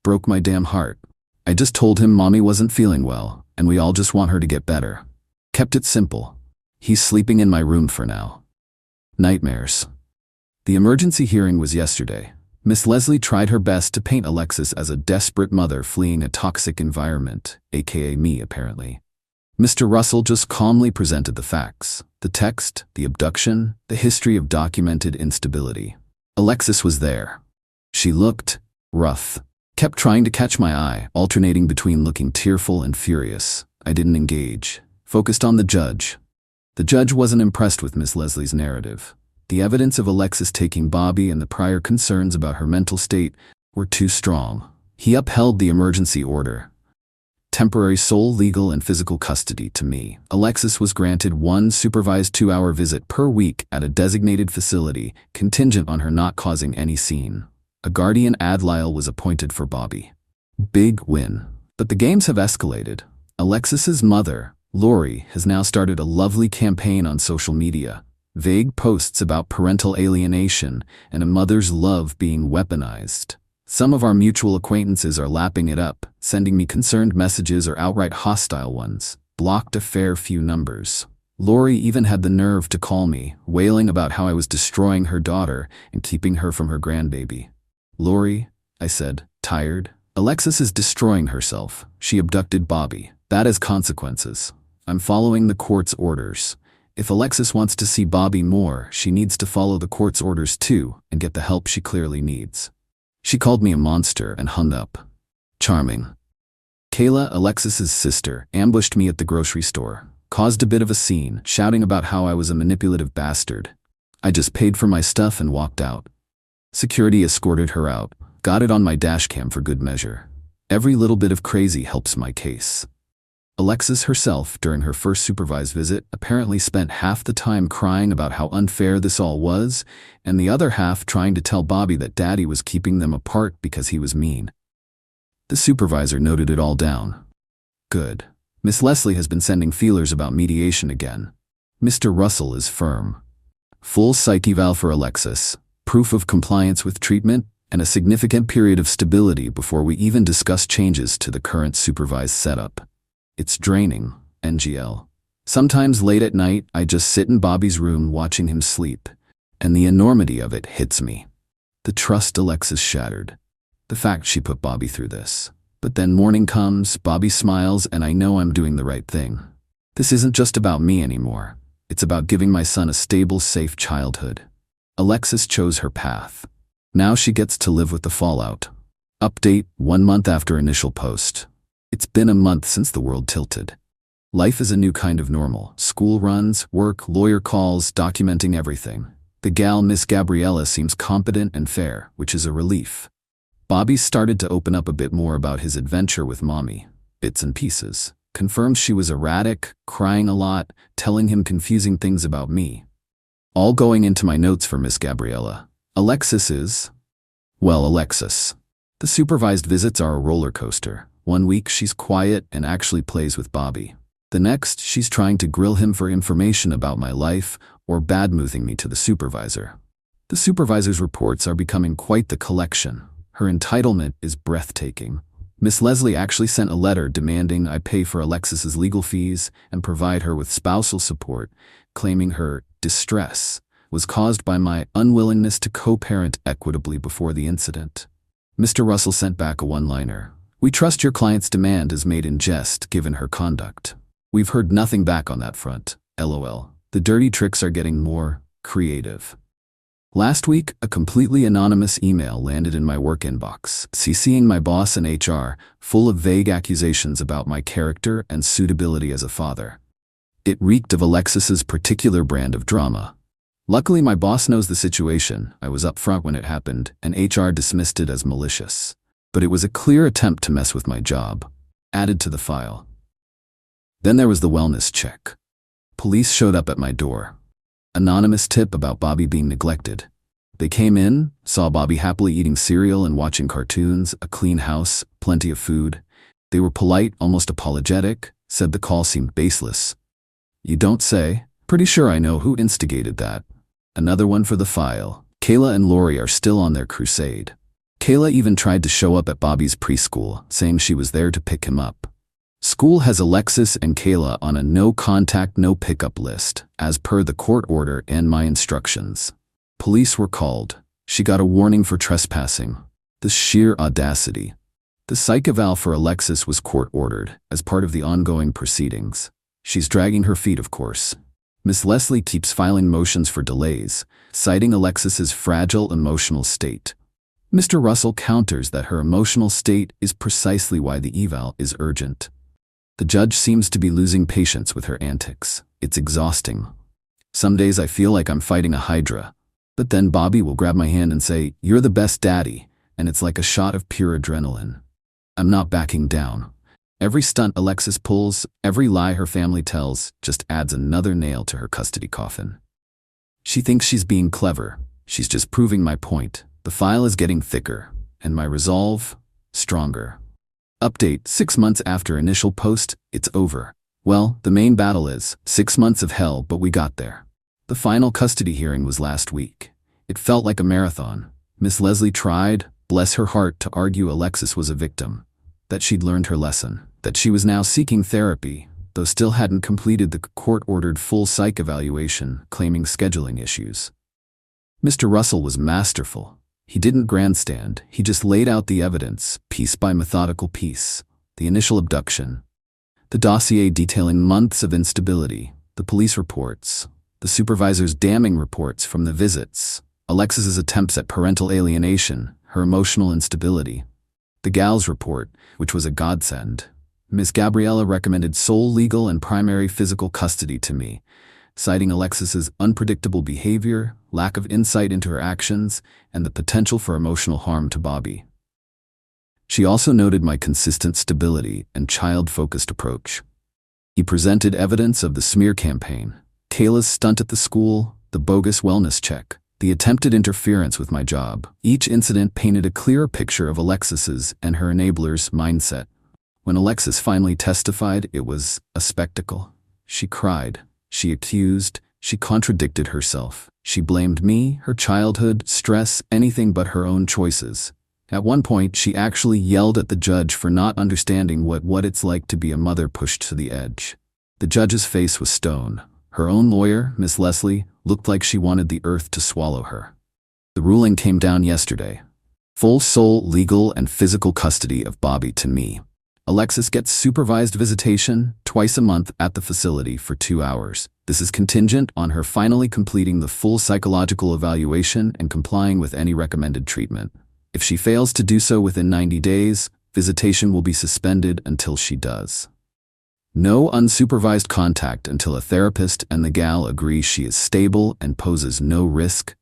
Broke my damn heart. I just told him Mommy wasn't feeling well, and we all just want her to get better. Kept it simple. He's sleeping in my room for now. Nightmares. The emergency hearing was yesterday. Miss Leslie tried her best to paint Alexis as a desperate mother fleeing a toxic environment, aka me apparently. Mr. Russell just calmly presented the facts, the text, the abduction, the history of documented instability. Alexis was there. She looked rough, kept trying to catch my eye, alternating between looking tearful and furious. I didn't engage, focused on the judge. The judge wasn't impressed with Miss Leslie's narrative. The evidence of Alexis taking Bobby and the prior concerns about her mental state were too strong. He upheld the emergency order. Temporary sole legal and physical custody to me. Alexis was granted 1 supervised 2-hour visit per week at a designated facility, contingent on her not causing any scene. A guardian ad litem was appointed for Bobby. Big win. But the games have escalated. Alexis's mother, Lori, has now started a lovely campaign on social media. Vague posts about parental alienation and a mother's love being weaponized. Some of our mutual acquaintances are lapping it up, sending me concerned messages or outright hostile ones. Blocked a fair few numbers. Lori even had the nerve to call me, wailing about how I was destroying her daughter and keeping her from her grandbaby. Lori, I said, tired. Alexis is destroying herself. She abducted Bobby. That has consequences. I'm following the court's orders. If Alexis wants to see Bobby more, she needs to follow the court's orders too and get the help she clearly needs. She called me a monster and hung up. Charming. Kayla, Alexis's sister, ambushed me at the grocery store, caused a bit of a scene, shouting about how I was a manipulative bastard. I just paid for my stuff and walked out. Security escorted her out, got it on my dashcam for good measure. Every little bit of crazy helps my case. Alexis herself, during her first supervised visit, apparently spent half the time crying about how unfair this all was, and the other half trying to tell Bobby that Daddy was keeping them apart because he was mean. The supervisor noted it all down. Good. Miss Leslie has been sending feelers about mediation again. Mr. Russell is firm. Full psych eval for Alexis, proof of compliance with treatment, and a significant period of stability before we even discuss changes to the current supervised setup. It's draining, NGL. Sometimes late at night, I just sit in Bobby's room watching him sleep, and the enormity of it hits me. The trust Alexis shattered. The fact she put Bobby through this. But then morning comes, Bobby smiles, and I know I'm doing the right thing. This isn't just about me anymore. It's about giving my son a stable, safe childhood. Alexis chose her path. Now she gets to live with the fallout. Update, 1 month after initial post. It's been a month since the world tilted. Life is a new kind of normal. School runs, work, lawyer calls, documenting everything. The gal Miss Gabriella seems competent and fair, which is a relief. Bobby started to open up a bit more about his adventure with Mommy. Bits and pieces. Confirms she was erratic, crying a lot, telling him confusing things about me. All going into my notes for Miss Gabriella. Alexis is... well, Alexis. The supervised visits are a roller coaster. 1 week she's quiet and actually plays with Bobby. The next, she's trying to grill him for information about my life or badmouthing me to the supervisor. The supervisor's reports are becoming quite the collection. Her entitlement is breathtaking. Miss Leslie actually sent a letter demanding I pay for Alexis's legal fees and provide her with spousal support, claiming her distress was caused by my unwillingness to co-parent equitably before the incident. Mr. Russell sent back a one-liner. We trust your client's demand is made in jest given her conduct. We've heard nothing back on that front. LOL. The dirty tricks are getting more creative. Last week, a completely anonymous email landed in my work inbox, CCing my boss and HR, full of vague accusations about my character and suitability as a father. It reeked of Alexis's particular brand of drama. Luckily, my boss knows the situation. I was upfront when it happened, and HR dismissed it as malicious. But it was a clear attempt to mess with my job. Added to the file. Then there was the wellness check. Police showed up at my door. Anonymous tip about Bobby being neglected. They came in, saw Bobby happily eating cereal and watching cartoons, a clean house, plenty of food. They were polite, almost apologetic, said the call seemed baseless. You don't say? Pretty sure I know who instigated that. Another one for the file. Qley and Lori are still on their crusade. Qley even tried to show up at Bobby's preschool, saying she was there to pick him up. School has Alexis and Qley on a no-contact, no-pickup list, as per the court order and my instructions. Police were called. She got a warning for trespassing. The sheer audacity. The psych eval for Alexis was court-ordered, as part of the ongoing proceedings. She's dragging her feet, of course. Miss Leslie keeps filing motions for delays, citing Alexis's fragile emotional state. Mr. Russell counters that her emotional state is precisely why the eval is urgent. The judge seems to be losing patience with her antics. It's exhausting. Some days I feel like I'm fighting a hydra. But then Bobby will grab my hand and say, "You're the best daddy," and it's like a shot of pure adrenaline. I'm not backing down. Every stunt Alexis pulls, every lie her family tells, just adds another nail to her custody coffin. She thinks she's being clever. She's just proving my point. The file is getting thicker, and my resolve, stronger. Update: 6 months after initial post, it's over. Well, the main battle is 6 months of hell, but we got there. The final custody hearing was last week. It felt like a marathon. Miss Leslie tried, bless her heart, to argue Alexis was a victim, that she'd learned her lesson, that she was now seeking therapy, though still hadn't completed the court-ordered full psych evaluation, claiming scheduling issues. Mr. Russell was masterful. He didn't grandstand, he just laid out the evidence, piece by methodical piece. The initial abduction, the dossier detailing months of instability, the police reports, the supervisor's damning reports from the visits, Alexis's attempts at parental alienation, her emotional instability, the gal's report, which was a godsend. Ms. Gabriella recommended sole legal and primary physical custody to me, citing Alexis's unpredictable behavior, lack of insight into her actions, and the potential for emotional harm to Bobby. She also noted my consistent stability and child-focused approach. He presented evidence of the smear campaign, Kayla's stunt at the school, the bogus wellness check, the attempted interference with my job. Each incident painted a clearer picture of Alexis's and her enablers' mindset. When Alexis finally testified, it was a spectacle. She cried. She accused, she contradicted herself. She blamed me, her childhood, stress, anything but her own choices. At one point, she actually yelled at the judge for not understanding what it's like to be a mother pushed to the edge. The judge's face was stone. Her own lawyer, Miss Leslie, looked like she wanted the earth to swallow her. The ruling came down yesterday. Full sole legal and physical custody of Bobby to me. Alexis gets supervised visitation twice a month at the facility for 2 hours. This is contingent on her finally completing the full psychological evaluation and complying with any recommended treatment. If she fails to do so within 90 days, visitation will be suspended until she does. No unsupervised contact until a therapist and the gal agree she is stable and poses no risk,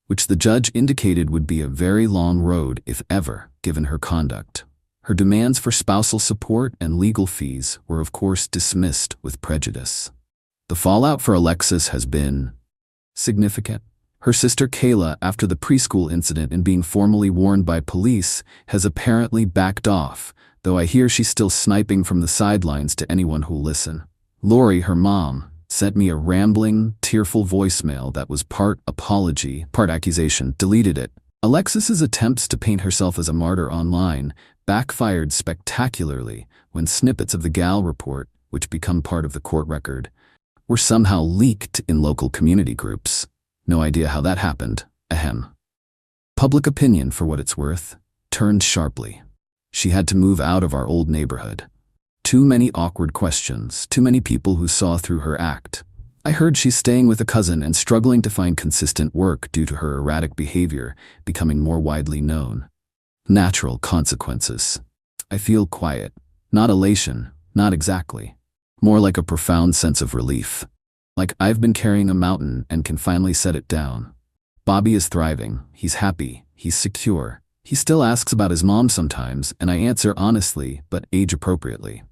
which the judge indicated would be a very long road if ever, given her conduct. Her demands for spousal support and legal fees were of course dismissed with prejudice. The fallout for Alexis has been significant. Her sister Qley, after the preschool incident and being formally warned by police, has apparently backed off, though I hear she's still sniping from the sidelines to anyone who'll listen. Lori, her mom, sent me a rambling, tearful voicemail that was part apology, part accusation. Deleted it. Alexis's attempts to paint herself as a martyr online backfired spectacularly when snippets of the gal report, which become part of the court record, were somehow leaked in local community groups. No idea how that happened. Ahem. Public opinion, for what it's worth, turned sharply. She had to move out of our old neighborhood. Too many awkward questions, too many people who saw through her act. I heard she's staying with a cousin and struggling to find consistent work due to her erratic behavior becoming more widely known. Natural consequences. I feel quiet. Not elation, not exactly. More like a profound sense of relief. Like I've been carrying a mountain and can finally set it down. Bobby is thriving, he's happy, he's secure. He still asks about his mom sometimes, and I answer honestly, but age-appropriately.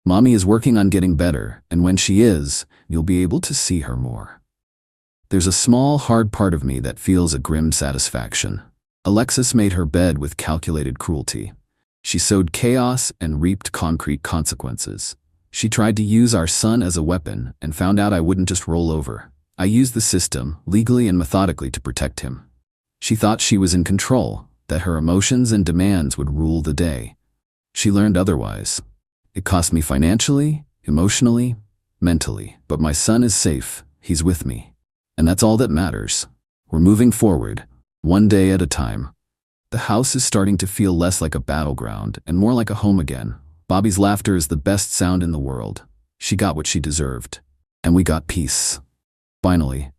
Mommy is working on getting better, and when she is, you'll be able to see her more. There's a small, hard part of me that feels a grim satisfaction. Alexis made her bed with calculated cruelty. She sowed chaos and reaped concrete consequences. She tried to use our son as a weapon and found out I wouldn't just roll over. I used the system, legally and methodically, to protect him. She thought she was in control, that her emotions and demands would rule the day. She learned otherwise. It cost me financially, emotionally, mentally, but my son is safe, he's with me. And that's all that matters. We're moving forward, one day at a time. The house is starting to feel less like a battleground and more like a home again. Bobby's laughter is the best sound in the world. She got what she deserved. And we got peace. Finally,